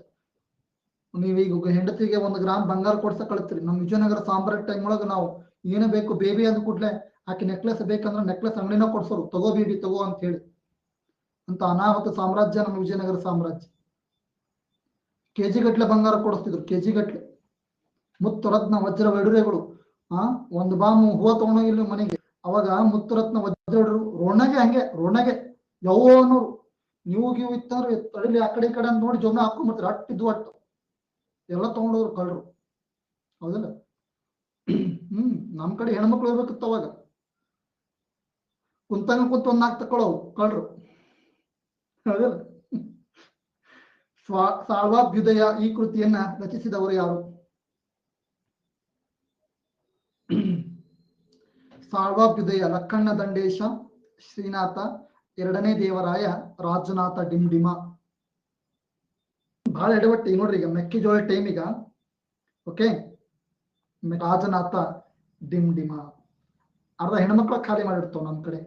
ನೀವೀಗ ಹೆಂಡತಿಗೆ 1 ಗ್ರಾಮ್ ಬಂಗಾರ ಕೊಡ್ಸ ಕಳಿಸ್ತೀರಿ. ನಮ್ಮ ವಿಜಯನಗರ ಸಾಮ್ರಾಜ್ಯ ಟೈಮ್ ಒಳಗೆ ನಾವು ಏನು ಬೇಕು ಬೇಬಿ ಅಂದ ಕೂಡ್ಲೆ ಆಕೆ ನೆಕ್ಲೆಸ್ ಬೇಕಂದ್ರೆ ನೆಕ್ಲೆಸ್ ಅಂಗಡಿನ ಕೊಡ್ಸೋರು, ತಗೋ ಬೇಬಿ ತಗೋ ಅಂತ ಹೇಳಿ. ಅಂತ ಅನಾಹುತ ಸಾಮ್ರಾಜ್ಯ ನಮ್ಮ ವಿಜಯನಗರ ಸಾಮ್ರಾಜ್ಯ. ಕೆಜಿ ಗಟ್ಲೆ ಬಂಗಾರ ಕೊಡಿಸ್ತಿದ್ರು, ಕೆಜಿ ಗಟ್ಲೆ. ಮುತ್ತು ರತ್ನ ವಜ್ರ ವೈಡೂರ್ಯಗಳು. ಒಂದು ಬಾಮು ಹೂವ ತಗೊಂಡೋಗಿಲ್ಲ ಮನೆಗೆ, ಅವಾಗ ಮುತ್ತು ರತ್ನ ವಜ್ರ ವೈಡೂರು ರೋಣಗೆ, ಹಂಗೆ ರೋಣಗೆ ಯಾವ ಅನ್ನೋರು. ನೀವು ಗೀವು ಇತ್ತಂದ್ರೆ ತಡಿಲಿ ಆ ಕಡೆ ಈ ಕಡೆ ಅಂತ ನೋಡಿ ಜೋಬ್ನ ಹಾಕೊಂಡ್ಬಿಡ್ತಾರೆ. ಅಟ್ಟಿದ್ದು ಅಟ್ಟು ಎಲ್ಲ ತಗೊಂಡೋದ್ರು ಕಳ್ರು. ಹೌದಲ್ಲ? ನಮ್ ಕಡೆ ಹೆಣ್ಮಕ್ಳು ಇರ್ಬೇಕಿತ್ತು ಅವಾಗ. ಕುಂತಂಗ ಕುಂತ 1 ತಕೊಳ್ಳೋವು ಕಳ್ರು. ಹೌದಲ್ಲ? ಸಾಳ್ವಾಭ್ಯುದಯ ಈ ಕೃತಿಯನ್ನ ರಚಿಸಿದವರು ಯಾರು? ಸಾಳ್ವಾಭ್ಯುದಯ ಲಕ್ಕಣ್ಣ ದಂಡೇಶ, ಶ್ರೀನಾಥ, ಎರಡನೇ ದೇವರಾಯ, ರಾಜನಾಥ ಡಿಂಡಿಮ. ಬಹಳ ಎಡವಟ್ಟಿ ನೋಡ್ರಿ. ಈಗ ಮೆಕ್ಕೆಜೋಳ ಟೈಮ್ ಈಗ. ಓಕೆ, ರಾಜನಾಥ ಡಿಂಡಿಮ. ಅರ್ಧ ಹೆಣ್ಮಕ್ಳ ಖಾಲಿ ಮಾಡಿರ್ತಾವ ನಮ್ ಕಡೆ.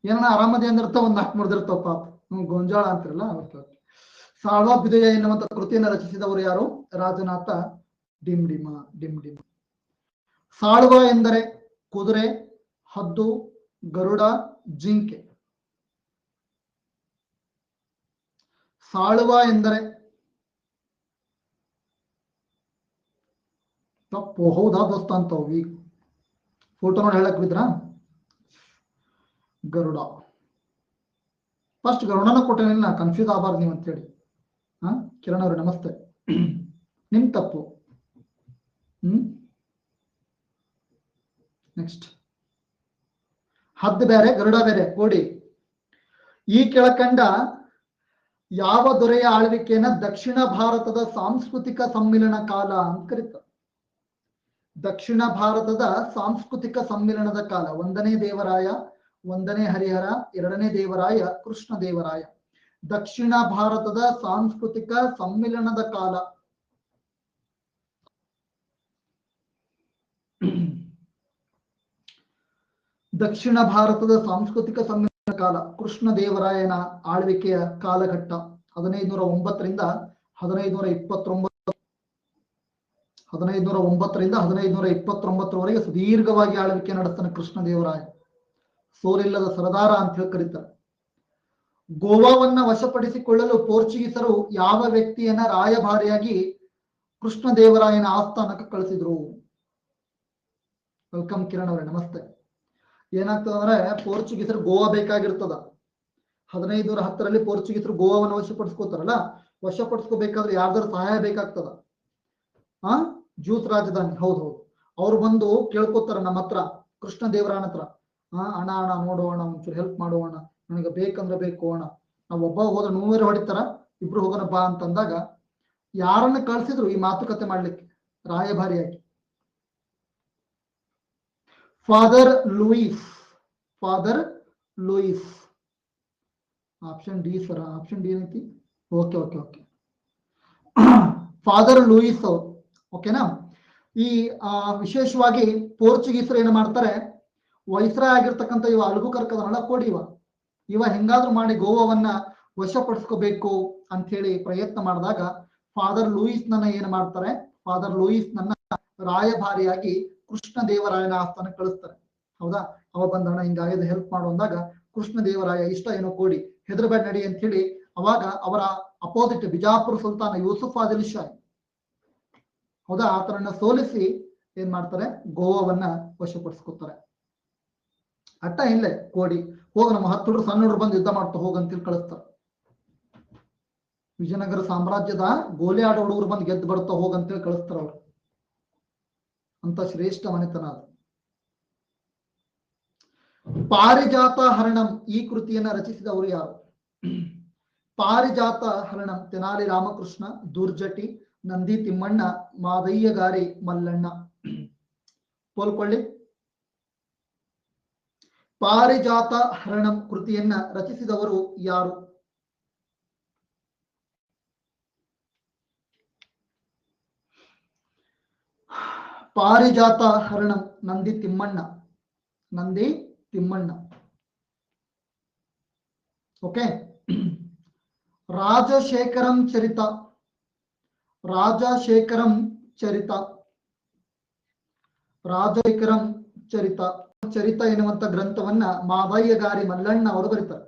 ಏನ ಆರಾಮದಿ ಅಂದಿರ್ತಾವ, 1 4 ಮುರಿದಿರ್ತಾವ ಪಾಪ. ಗೊಂಜಾಳ ಅಂತಿರಲ್ಲ. ಸಾಳ್ವಾಭ್ಯುದಯ ಎನ್ನುವಂತ ಕೃತಿಯನ್ನು ರಚಿಸಿದವರು ಯಾರು? ರಾಜನಾಥ ಡಿಂಡಿಮ. ಡಿಂಡಿಮ. ಸಾಳುವ ಎಂದರೆ ಕುದುರೆ, ಹದ್ದು, ಗರುಡ, ಜಿಂಕೆ. ಸಾಳುವ ಎಂದರೆ ತಪ್ಪು. ಹೌದಾ ದೋಸ್ತ ಅಂತವ್ ಈಗ ಫೋಟೋ ನೋಡಿ ಹೇಳಕ್ ಬಿದ್ರ. ಗರುಡ ಫಸ್ಟ್ ಗರುಡನ ಕೊಟ್ಟೇನಿಲ್ಲ, ಕನ್ಫ್ಯೂಸ್ ಆಗಬಾರ್ದು ನೀವು ಅಂತೇಳಿ. ಕಿರಣ್ ಅವ್ರೆ ನಮಸ್ತೆ. ನಿಮ್ ತಪ್ಪು. ನೆಕ್ಸ್ಟ್, ಹದ್ದು ಬೇರೆ ಗರುಡ ಬೇರೆ ಕೋಡಿ. ಈ ಕೆಳಕಂಡ ಯಾವ ದೊರೆಯ ಆಳ್ವಿಕೆಯನ್ನ ದಕ್ಷಿಣ ಭಾರತದ ಸಾಂಸ್ಕೃತಿಕ ಸಮ್ಮಿಲನ ಕಾಲ ಅಂತ ಕರೀತಾರೆ? ದಕ್ಷಿಣ ಭಾರತದ ಸಾಂಸ್ಕೃತಿಕ ಸಮ್ಮಿಲನದ ಕಾಲ. 1ನೇ ದೇವರಾಯ, 1ನೇ ಹರಿಹರ, 2ನೇ ದೇವರಾಯ, ಕೃಷ್ಣ ದೇವರಾಯ. ದಕ್ಷಿಣ ಭಾರತದ ಸಾಂಸ್ಕೃತಿಕ ಸಮ್ಮಿಲನದ ಕಾಲ. ದಕ್ಷಿಣ ಭಾರತದ ಸಾಂಸ್ಕೃತಿಕ ಸಮ್ಮಿಲನ ಕಾಲ ಕೃಷ್ಣ ದೇವರಾಯನ ಆಳ್ವಿಕೆಯ ಕಾಲಘಟ್ಟ 1509 ರಿಂದ 1529. 1509ರಿಂದ 1529ರವರೆಗೆ ಸುದೀರ್ಘವಾಗಿ ಆಳ್ವಿಕೆ ನಡೆಸ್ತಾನೆ ಕೃಷ್ಣದೇವರಾಯ. ಸೋಲಿಲ್ಲದ ಸರದಾರ ಅಂತ ಹೇಳಿ ಕರೀತಾರೆ. ಗೋವಾವನ್ನ ವಶಪಡಿಸಿಕೊಳ್ಳಲು ಪೋರ್ಚುಗೀಸರು ಯಾವ ವ್ಯಕ್ತಿಯನ್ನ ರಾಯಭಾರಿಯಾಗಿ ಕೃಷ್ಣದೇವರಾಯನ ಆಸ್ಥಾನಕ್ಕೆ ಕಳಿಸಿದ್ರು? ವೆಲ್ಕಮ್ ಕಿರಣ್ ಅವರೇ, ನಮಸ್ತೆ. ಏನಾಗ್ತದ ಅಂದ್ರೆ ಪೋರ್ಚುಗೀಸರು ಗೋವಾ ಬೇಕಾಗಿರ್ತದ. 1510ರಲ್ಲಿ ಪೋರ್ಚುಗೀಸರು ಗೋವಾವನ್ನು ವಶಪಡಿಸ್ಕೋತಾರಲ್ಲ, ವಶಪಡಿಸ್ಕೋಬೇಕಾದ್ರೆ ಯಾರ್ದಾರು ಸಹಾಯ ಬೇಕಾಗ್ತದ. ಜ್ಯೂಸ್ ರಾಜಧಾನಿ, ಹೌದು. ಅವ್ರು ಬಂದು ಕೇಳ್ಕೊತಾರ ನಮ್ಮ ಹತ್ರ, ಕೃಷ್ಣದೇವರಾಯನ ಹತ್ರ, ಅಣ್ಣ ನೋಡೋಣ, ಒಂಚೂರು ಹೆಲ್ಪ್ ಮಾಡೋಣ, ನನಗೆ ಬೇಕಂದ್ರೆ ಬೇಕು ಅಣ್ಣ, ನಾವ್ ಒಬ್ಬ ಹೋದ್ರೆ 100 ಹೊಡಿತಾರ, ಇಬ್ರು ಹೋಗೋಣ ಬಾ ಅಂತಂದಾಗ ಯಾರನ್ನ ಕಳ್ಸಿದ್ರು ಈ ಮಾತುಕತೆ ಮಾಡ್ಲಿಕ್ಕೆ ರಾಯಭಾರಿಯಾಗಿ? Father Louis. Option D sir, option D ಏನೈತಿ? ಓಕೆ. ಫಾದರ್ ಲೂಯಿಸ್ ಅವರು, ಓಕೆನಾ? ಈ ವಿಶೇಷವಾಗಿ ಪೋರ್ಚುಗೀಸರು ಏನು ಮಾಡ್ತಾರೆ, ವೈಸ್ರಾಯ್ ಆಗಿರ್ತಕ್ಕಂಥ ಇವ ಅಲ್ಬುಕರ್ಕ್ ಅದನ್ನೆಲ್ಲ ಕೊಡಿ, ಇವ ಹೆಂಗಾದ್ರೂ ಮಾಡಿ ಗೋವಾವನ್ನ ವಶಪಡಿಸ್ಕೋಬೇಕು ಅಂತ ಹೇಳಿ ಪ್ರಯತ್ನ ಮಾಡಿದಾಗ ಫಾದರ್ ಲೂಯಿಸ್ ನನ್ನ ಏನ್ ಮಾಡ್ತಾರೆ, ಫಾದರ್ ಲೂಯಿಸ್ ನನ್ನ ರಾಯಭಾರಿಯಾಗಿ ಕೃಷ್ಣದೇವರಾಯನ ಆಸ್ಥಾನ ಕಳಿಸ್ತಾರೆ. ಹೌದಾ? ಅವ ಬಂದಣ್ಣ ಹಿಂಗಾಗಿದೆ, ಹೆಲ್ಪ್ ಮಾಡು ಅಂದಾಗ ಕೃಷ್ಣದೇವರಾಯ ಇಷ್ಟ ಏನೋ ಕೊಡಿ, ಹೆದರ್ಬೇಡ ನಡಿ ಅಂತ ಹೇಳಿ ಅವಾಗ ಅವರ ಅಪೋಸಿಟ್ ಬಿಜಾಪುರ ಸುಲ್ತಾನ ಯೂಸುಫ್ ಆದಿಲ್ ಶಾಹಿ, ಹೌದಾ, ಆತನನ್ನ ಸೋಲಿಸಿ ಏನ್ ಮಾಡ್ತಾರೆ, ಗೋವಾವನ್ನ ವಶಪಡಿಸ್ಕೊತಾರೆ. ಅಟ್ಟ ಇಲ್ಲೇ ಕೋಡಿ ಹೋಗ, ನಮ್ಮ 10 ಹುಡುಗರು ಸಣ್ಣ ಹುಡುಗರು ಬಂದು ಯುದ್ಧ ಮಾಡ್ತಾ ಹೋಗಂತೇಳಿ ಕಳಿಸ್ತಾರೆ. ವಿಜಯನಗರ ಸಾಮ್ರಾಜ್ಯದ ಗೋಲಿ ಆಡೋ ಹುಡುಗರು ಬಂದು ಗೆದ್ದು ಬರ್ತಾ ಹೋಗಂತೇಳಿ ಕಳಿಸ್ತಾರ ಅವ್ರು. ಅಂತ ಶ್ರೇಷ್ಠ ಮನೆತನ ಅದು. ಪಾರಿಜಾತ ಹರಣಂ ಈ ಕೃತಿಯನ್ನ ರಚಿಸಿದವರು ಯಾರು? ಪಾರಿಜಾತ ಹರಣಂ ತೆನಾಲಿ ರಾಮಕೃಷ್ಣ, ದುರ್ಜಟಿ, ನಂದಿ ತಿಮ್ಮಣ್ಣ, ಮಾದಯ್ಯಗಾರಿ ಮಲ್ಲಣ್ಣ. ಪೋಲ್ಕೊಳ್ಳಿ. ಪಾರಿಜಾತ ಹರಣಂ ಕೃತಿಯನ್ನ ರಚಿಸಿದವರು ಯಾರು? ಪಾರಿಜಾತ ಹರಣಂ ನಂದಿ ತಿಮ್ಮಣ್ಣ. ಓಕೆ. ರಾಜಶೇಖರಂ ಚರಿತ. ರಾಜಶೇಖರಂ ಚರಿತ ಎನ್ನುವಂತ ಗ್ರಂಥವನ್ನ ಮಾದಯ್ಯಗಾರಿ ಮಲ್ಲಣ್ಣ ಅವರು ಬರೀತಾರೆ.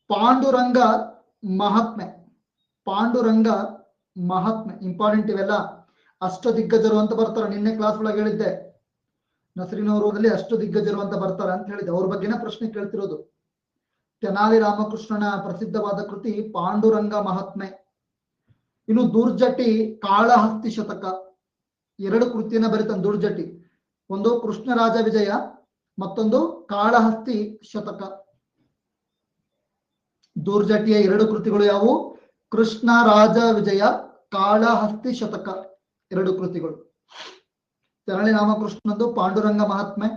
ಪಾಂಡುರಂಗ ಮಹಾತ್ಮೆ ಇಂಪಾರ್ಟೆಂಟ್ ಇವೆಲ್ಲ. ಅಷ್ಟದಿಗ್ಗಜರು ಅಂತ ಬರ್ತಾರೆ, ನಿನ್ನೆ ಕ್ಲಾಸ್ ಒಳಗೆ ಹೇಳಿದ್ದೆ, ನಸರಿನವರಲ್ಲಿ ಅಷ್ಟದಿಗ್ಗಜರು ಅಂತ ಬರ್ತಾರೆ ಅಂತ ಹೇಳಿದ್ದೆ. ಅವ್ರ ಬಗ್ಗೆನ ಪ್ರಶ್ನೆ ಕೇಳ್ತಿರೋದು. ತೆನಾಲಿ ರಾಮಕೃಷ್ಣನ ಪ್ರಸಿದ್ಧವಾದ ಕೃತಿ ಪಾಂಡುರಂಗ ಮಹಾತ್ಮೆ. ಇನ್ನು ದುರ್ಜಟಿ ಕಾಳಹಸ್ತಿ ಶತಕ, 2 ಕೃತಿಯನ್ನ ಬರೀತಾನೆ ದುರ್ಜಟಿ. ಒಂದು ಕೃಷ್ಣರಾಜ ವಿಜಯ, ಮತ್ತೊಂದು ಕಾಳಹಸ್ತಿ ಶತಕ. ದುರ್ಜಟಿಯ 2 ಕೃತಿಗಳು ಯಾವುವು? ಕೃಷ್ಣರಾಜ ವಿಜಯ, ಕಾಳಹಸ್ತಿ ಶತಕ, 2 ಕೃತಿಗಳು. ತೆನಾಲಿ ರಾಮಕೃಷ್ಣಂದು ಪಾಂಡುರಂಗ ಮಹಾತ್ಮೆ,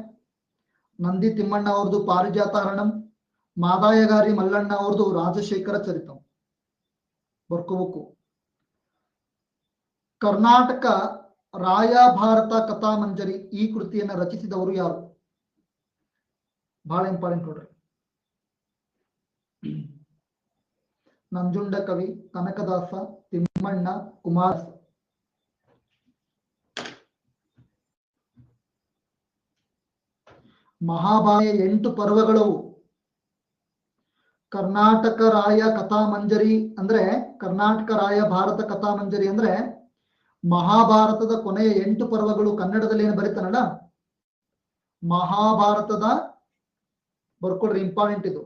ನಂದಿ ತಿಮ್ಮಣ್ಣ ಅವ್ರದ್ದು ಪಾರಿಜಾತ ಹರಣಂ, ಮಾದಾಯಗಾರಿ ಮಲ್ಲಣ್ಣ ಅವ್ರದ್ದು ರಾಜಶೇಖರ ಚರಿತಂ. ಬರ್ಕೋಬೇಕು. ಕರ್ನಾಟಕ ರಾಯಭಾರತ ಕಥಾಮಂಜರಿ ಈ ಕೃತಿಯನ್ನ ರಚಿಸಿದವರು ಯಾರು? ಬಹಳ ಇಂಪಾರ್ಟೆಂಟ್ ನೋಡ್ರಿ. ನಂಜುಂಡ ಕವಿ, ಕನಕದಾಸ, ತಿಮ್ಮಣ್ಣ, ಕುಮಾರ. ಮಹಾಭಾರತ 8 ಪರ್ವಗಳು. ಕರ್ನಾಟಕ ರಾಯ ಕಥಾಮಂಜರಿ ಅಂದ್ರೆ, ಕರ್ನಾಟಕ ರಾಯ ಭಾರತ ಕಥಾಮಂಜರಿ ಅಂದ್ರೆ ಮಹಾಭಾರತದ ಕೊನೆಯ 8 ಪರ್ವಗಳು. ಕನ್ನಡದಲ್ಲಿ ಏನು ಬರೀತಾನಲ್ಲ, ಮಹಾಭಾರತದ, ಬರ್ಕೊಡ್ರಿ ಇಂಪಾರ್ಟೆಂಟ್ ಇದು,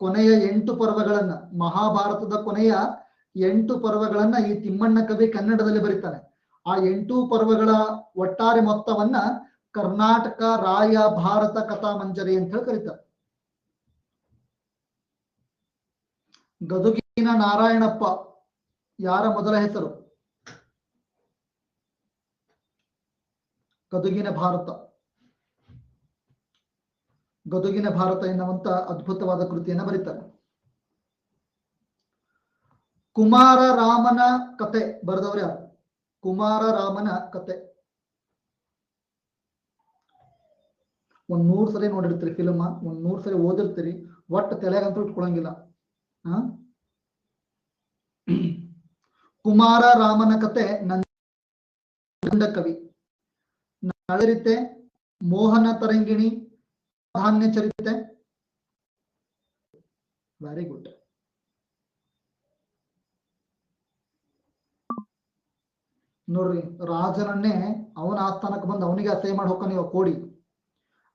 ಕೊನೆಯ 8 ಪರ್ವಗಳನ್ನ, ಮಹಾಭಾರತದ ಕೊನೆಯ 8 ಪರ್ವಗಳನ್ನ ಈ ತಿಮ್ಮಣ್ಣ ಕವಿ ಕನ್ನಡದಲ್ಲಿ ಬರೀತಾನೆ. ಆ 8 ಪರ್ವಗಳ ಒಟ್ಟಾರೆ ಮೊತ್ತವನ್ನ ಕರ್ನಾಟಕ ರಾಯ ಭಾರತ ಕಥಾಮಂಜರಿ ಅಂತ ಹೇಳಿ ಕರೀತಾರೆ. ಗದುಗಿನ ನಾರಾಯಣಪ್ಪ ಯಾರ ಮೊದಲ ಹೆಸರು? ಗದುಗಿನ ಭಾರತ ಎನ್ನುವಂತ ಅದ್ಭುತವಾದ ಕೃತಿಯನ್ನ ಬರೀತಾರೆ. ಕುಮಾರ ರಾಮನ ಕತೆ ಬರೆದವರು ಯಾರು? ಕುಮಾರ ರಾಮನ ಕತೆ. 100 ಸರಿ ನೋಡಿರ್ತೀರಿ ಫಿಲ್ಮ್, 100 ಸರಿ ಓದಿರ್ತೀರಿ, ಒಟ್ಟು ತಲೆಗಂತೂ ಇಟ್ಕೊಳಂಗಿಲ್ಲ. ಕುಮಾರ ರಾಮನ ಕತೆ ನಂದ ಕವಿ, ನಳರಿತೆ, ಮೋಹನ ತರಂಗಿಣಿ, ಧಾನ್ಯ ಚರಿತೆ. Very good. ನೋಡ್ರಿ, ರಾಜನನ್ನೇ ಅವನ ಆಸ್ಥಾನಕ್ಕೆ ಬಂದು ಅವನಿಗೆ ಅಸಹ್ಯ ಮಾಡಿ ಹೋಗ್ತಾನೆ ಇವ ಕೋಡಿ.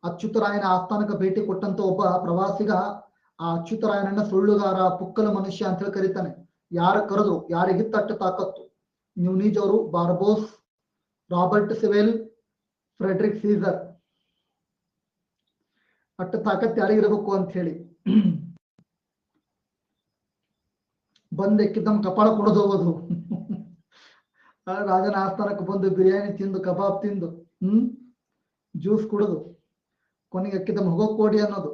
ಅಚ್ಯುತರಾಯನ ಆಸ್ಥಾನಕ್ಕೆ ಭೇಟಿ ಕೊಟ್ಟಂತ ಒಬ್ಬ ಪ್ರವಾಸಿಗ ಆ ಅಚ್ಯುತರಾಯನನ್ನ ಸುಳ್ಳುಗಾರ, ಪುಕ್ಕಲ ಮನುಷ್ಯ ಅಂತ ಹೇಳಿ ಕರೀತಾನೆ. ಯಾರು ಕರೆದ್ರು, ಯಾರಿಗಿತ್ತಟ್ಟು ತಾಕತ್ತು. ನ್ಯೂನೀಜ್ ಅವರು, Barbosa, Robert Sewell, Frederick Caesar, ಅಟ್ಟು ತಾಕತ್ ಯಾರಿಗಿರಬೇಕು ಅಂತ ಹೇಳಿ ಬಂದೆಕ್ಕಿದ್ದಮ್ ಕಪಾಳ ಕೊಡೋದು ಹೋಗೋದು. ರಾಜನ ಆಸ್ಥಾನಕ್ಕೆ ಬಂದು ಬಿರಿಯಾನಿ ತಿಂದು, ಕಬಾಬ್ ತಿಂದು, ಜ್ಯೂಸ್ ಕುಡಿದು ಕೊನೆಗೆ ಅಕ್ಕಿದ್ದಮ್ ಹೋಗೋಕೋಡಿ ಅನ್ನೋದು.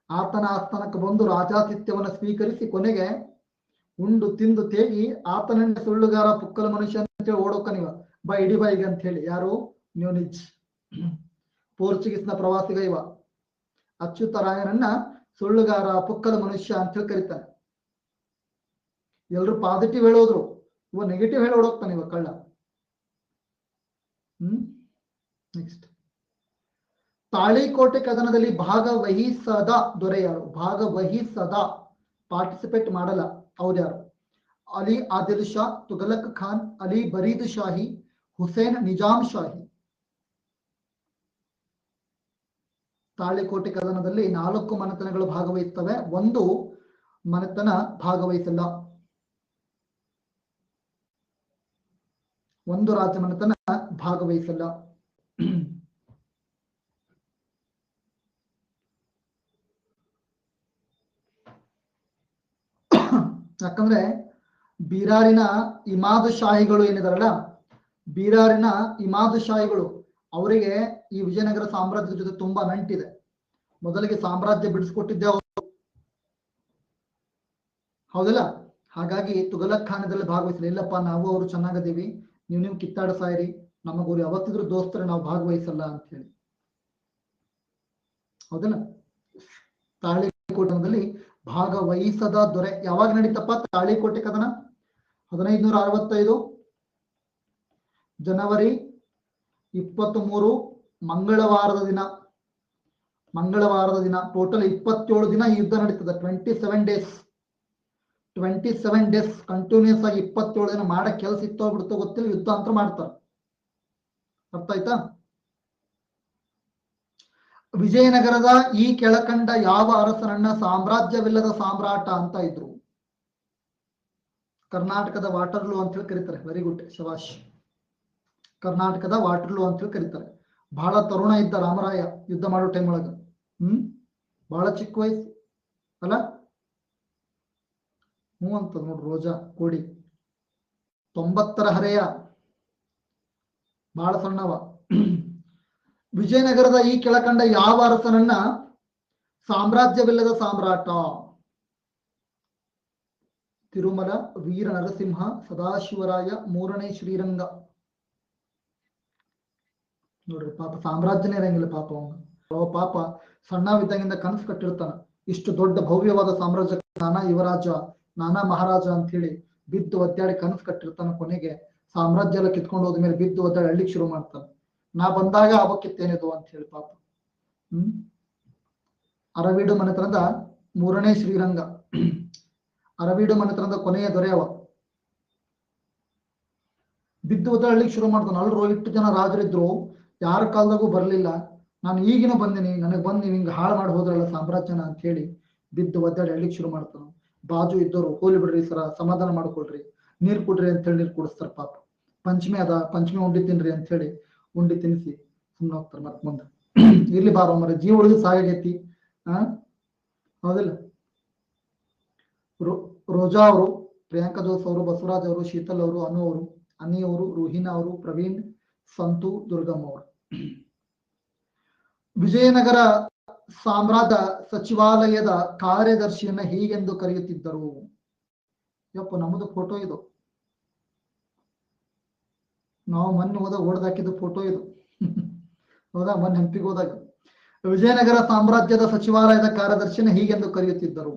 ಆತನ ಆಸ್ಥಾನಕ್ಕೆ ಬಂದು ರಾಜಾತಿಥ್ಯವನ್ನು ಸ್ವೀಕರಿಸಿ ಕೊನೆಗೆ ಉಂಡು ತಿಂದು ತೇಗಿ ಆತನನ್ನೇ ಸುಳ್ಳುಗಾರ, ಪುಕ್ಕಲ ಮನುಷ್ಯ ಅಂತೇಳಿ ಓಡೋಕನಿವ ಬಾ ಇಡಿ ಬಾಯಿಗೆ ಅಂತ ಹೇಳಿ. ಯಾರು? ನ್ಯೂನಿಜ್, ಪೋರ್ಚುಗೀಸ್ನ ಪ್ರವಾಸಿಗ ಇವ. ಅಚ್ಯುತರಾಯನನ್ನ ಸುಳ್ಳುಗಾರ, ಪುಕ್ಕಲ ಮನುಷ್ಯ ಅಂತ ಹೇಳಿ ಕರೀತಾನೆ. ಎಲ್ರು ಪಾಸಿಟಿವ್ ಹೇಳೋದ್ರು, ಇವ ನೆಗೆಟಿವ್ ಹೇಳಿ ಓಡೋಗ್ತಾನೆ ಇವ ಕಳ್ಳ. ನೆಕ್ಸ್ಟ್, ತಾಳಿಕೋಟೆ ಕದನದಲ್ಲಿ ಭಾಗವಹಿಸದ ದೊರೆ ಯಾರು? ಭಾಗವಹಿಸದ, ಪಾರ್ಟಿಸಿಪೇಟ್ ಮಾಡಲ್ಲ, ಅವ್ರ್ಯಾರು? ಅಲಿ ಆದಿಲ್ ಶಾ, ತುಘಲಕ್ ಖಾನ್, ಅಲಿ ಬರೀದ್ ಶಾಹಿ, ಹುಸೇನ್ ನಿಜಾಮ್ ಶಾಹಿ. ತಾಳಿಕೋಟೆ ಕದನದಲ್ಲಿ 4 ಮನೆತನಗಳು ಭಾಗವಹಿಸ್ತವೆ, ಒಂದು ಮನೆತನ ಭಾಗವಹಿಸಲ್ಲ. ಒಂದು ರಾಜ್ಯ ಮನೆತನ ಭಾಗವಹಿಸಲ್ಲ. ಯಾಕಂದ್ರೆ ಬೀರಾರಿನ ಇಮಾದ್ ಶಾಹಿಗಳು ಏನಿದಾರಲ್ಲ, ಬೀರಾರಿನ ಇಮಾದ್ ಶಾಹಿಗಳು, ಅವರಿಗೆ ಈ ವಿಜಯನಗರ ಸಾಮ್ರಾಜ್ಯದ ಜೊತೆ ತುಂಬಾ ನಂಟಿದೆ. ಮೊದಲಿಗೆ ಸಾಮ್ರಾಜ್ಯ ಬಿಡಿಸ್ಕೊಟ್ಟಿದ್ದೆ ಅವರು, ಹೌದಲ್ಲ? ಹಾಗಾಗಿ ತುಘಲಕ್ ಖಾನದಲ್ಲಿ ಭಾಗವಹಿಸಲಿ. ಇಲ್ಲಪ್ಪ, ನಾವು ಅವರು ಚೆನ್ನಾಗದೀವಿ, ನೀವು ಕಿತ್ತಾಡ ಸಾಯಿರಿ, ನಮಗವ್ರು ಯಾವತ್ತಿದ್ರು ದೋಸ್ತರೆ, ನಾವು ಭಾಗವಹಿಸಲ್ಲ ಅಂತ ಹೇಳಿ. ಹೌದಲ್ಲ? ತಾಳಿಕೋಟದಲ್ಲಿ ಭಾಗವಹಿಸದ ದೊರೆ. ಯಾವಾಗ ನಡೀತಪ್ಪ ತಾಳಿಕೋಟೆ ಕದನ? 1565 ಜನವರಿ 23 ಮಂಗಳವಾರದ ದಿನ. ಮಂಗಳವಾರದ ದಿನ ಟೋಟಲ್ 27 ದಿನ ಈ ಯುದ್ಧ ನಡೀತದೆ. 27 ಡೇಸ್, 27 ಡೇಸ್ ಕಂಟಿನ್ಯೂಸ್ ಆಗಿ 27 ದಿನ. ಮಾಡಕ್ ಕೆಲಸ ಇತ್ತೋ ಬಿಡ್ತೋ ಗೊತ್ತಿಲ್ಲ, ಯುದ್ಧ ಅಂತ ಮಾಡ್ತಾರೆ. ಅರ್ಥ ಆಯ್ತಾ? ವಿಜಯನಗರದ ಈ ಕೆಳಕಂಡ ಯಾವ ಅರಸನನ್ನ ಸಾಮ್ರಾಜ್ಯವಿಲ್ಲದ ಸಾಮ್ರಾಟ ಅಂತ ಇದ್ರು? ಕರ್ನಾಟಕದ ವಾಟರ್ಲೂ ಅಂತ ಹೇಳಿ ಕರೀತಾರೆ. ವೆರಿ ಗುಡ್, ಶಬಾಷ್. ಕರ್ನಾಟಕದ ವಾಟರ್ಲೂ ಅಂತ ಹೇಳಿ ಕರೀತಾರೆ. ಬಹಳ ತರುಣ ಇದ್ದ ರಾಮರಾಯ ಯುದ್ಧ ಮಾಡೋ ಟೈಮ್ ಒಳಗ. ಬಹಳ ಚಿಕ್ಕ ವಯಸ್ಸು ಅಲ್ಲ? ಅಂತ ನೋಡ್ರಿ, ರೋಜಾ ಕೋಡಿ 90ರ ಹರೆಯ, ಬಹಳ ಸಣ್ಣವ. ವಿಜಯನಗರದ ಈ ಕೆಳಕಂಡ ಯಾವ ಅರಸನನ್ನ ಸಾಮ್ರಾಜ್ಯವಿಲ್ಲದ ಸಾಮ್ರಾಟ? ತಿರುಮಲ, ವೀರ ನರಸಿಂಹ, ಸದಾಶಿವರಾಯ, 3ನೇ ಶ್ರೀರಂಗ. ನೋಡ್ರಿ, ಪಾಪ ಸಾಮ್ರಾಜ್ಯನೇ ಇರಂಗಿಲ್ಲ ಪಾಪ ಅವ. ಪಾಪ ಸಣ್ಣವಿದ್ದಾಗಿಂದ ಕನಸು ಕಟ್ಟಿರ್ತಾನ, ಇಷ್ಟು ದೊಡ್ಡ ಭವ್ಯವಾದ ಸಾಮ್ರಾಜ್ಯ, ನಾನಾ ಯುವರಾಜ, ನಾನಾ ಮಹಾರಾಜ ಅಂತ ಹೇಳಿ ಬಿದ್ದು ಒದ್ದಾಡಿ ಕನಸು ಕಟ್ಟಿರ್ತಾನ. ಕೊನೆಗೆ ಸಾಮ್ರಾಜ್ಯ ಎಲ್ಲ ಕಿತ್ಕೊಂಡು ಹೋದ್ಮೇಲೆ ಬಿದ್ದು ಒದ್ದಾಡಿ ಅಳ್ಳಿಕ್ ಶುರು ಮಾಡ್ತಾನೆ. ನಾ ಬಂದಾಗ ಅವಕ್ಕಿತ್ತೇನಿದು ಅಂತ ಹೇಳಿ ಪಾಪ. ಅರವೀಡು ಮನೆತನದ 3ನೇ ಶ್ರೀರಂಗ. ಅರವೀಡು ಮನೆತನದ ಕೊನೆಯ ದೊರೆ ಅವ. ಬಿದ್ದು ಒದ್ದಾಡ್ಲಿಕ್ಕೆ ಶುರು ಮಾಡ್ತಾನೆ. ಅಲ್ರು 8 ಜನ ರಾಜರಿದ್ರು, ಯಾರ ಕಾಲದಾಗೂ ಬರ್ಲಿಲ್ಲ, ನಾನು ಈಗಿನ ಬಂದಿನಿ, ನನಗೆ ಬಂದು ನೀವು ಹಿಂಗೆ ಹಾಳು ಮಾಡಿ ಹೋದ್ರಲ್ಲ ಸಾಮ್ರಾಜ್ಯನ ಅಂತ ಹೇಳಿ ಬಿದ್ದು ಒದ್ದಾಡಿ ಅಳ್ಳಿಕ್ ಶುರು ಮಾಡ್ತಾನ. ಬಾಜು ಇದ್ದವರು, ಹೋಲಿ ಬಿಡ್ರಿ ಸರ, ಸಮಾಧಾನ ಮಾಡ್ಕೊಳ್ರಿ, ನೀರ್ ಕುಡ್ರಿ ಅಂತ ಹೇಳಿ ನೀರ್ ಕುಡಿಸ್ತಾರ. ಪಾಪ ಪಂಚಮಿ ಅದ, ಪಂಚಮಿ ಉಂಡಿ ತಿನ್ರಿ ಅಂತ ಹೇಳಿ ಉಂಡಿ ತಿನ್ನಿಸಿ ಸುಮ್ಮನೆ ಹೋಗ್ತಾರೆ. ಮತ್ ಮುಂದೆ ಇರ್ಲಿ ಬಾರೋ ಮರ, ಜೀವ ಉಳಿದು ಸಾಗೈತಿ. ಹೌದಿಲ್ಲ? ರೋಜಾ ಅವರು, ಪ್ರಿಯಾಂಕಾ ಜೋಸ್ ಅವರು, ಬಸವರಾಜ್ ಅವರು, ಶೀತಲ್ ಅವರು, ಅನು ಅವರು, ಅನಿ ಅವರು, ರುಹಿನಾ ಅವರು, ಪ್ರವೀಣ್, ಸಂತು, ದುರ್ಗಮ್ಮ ಅವರು. ವಿಜಯನಗರ ಸಾಮ್ರಾಜ್ಯ ಸಚಿವಾಲಯದ ಕಾರ್ಯದರ್ಶಿಯನ್ನ ಹೀಗೆಂದು ಕರೆಯುತ್ತಿದ್ದರು. ಯಪ್ಪ, ನಮ್ಮದು ಫೋಟೋ ಇದು, ನಾವು ಮೊನ್ನೆ ಹೋದಾಗ ಓಡ್ದಾಕಿದ ಫೋಟೋ ಇದು. ಹೌದಾ? ಮೊನ್ನೆ ಹಂಪಿಗೆ ಹೋದಾಗ. ವಿಜಯನಗರ ಸಾಮ್ರಾಜ್ಯದ ಸಚಿವಾಲಯದ ಕಾರ್ಯದರ್ಶಿನ ಹೀಗೆಂದು ಕರೆಯುತ್ತಿದ್ದರು.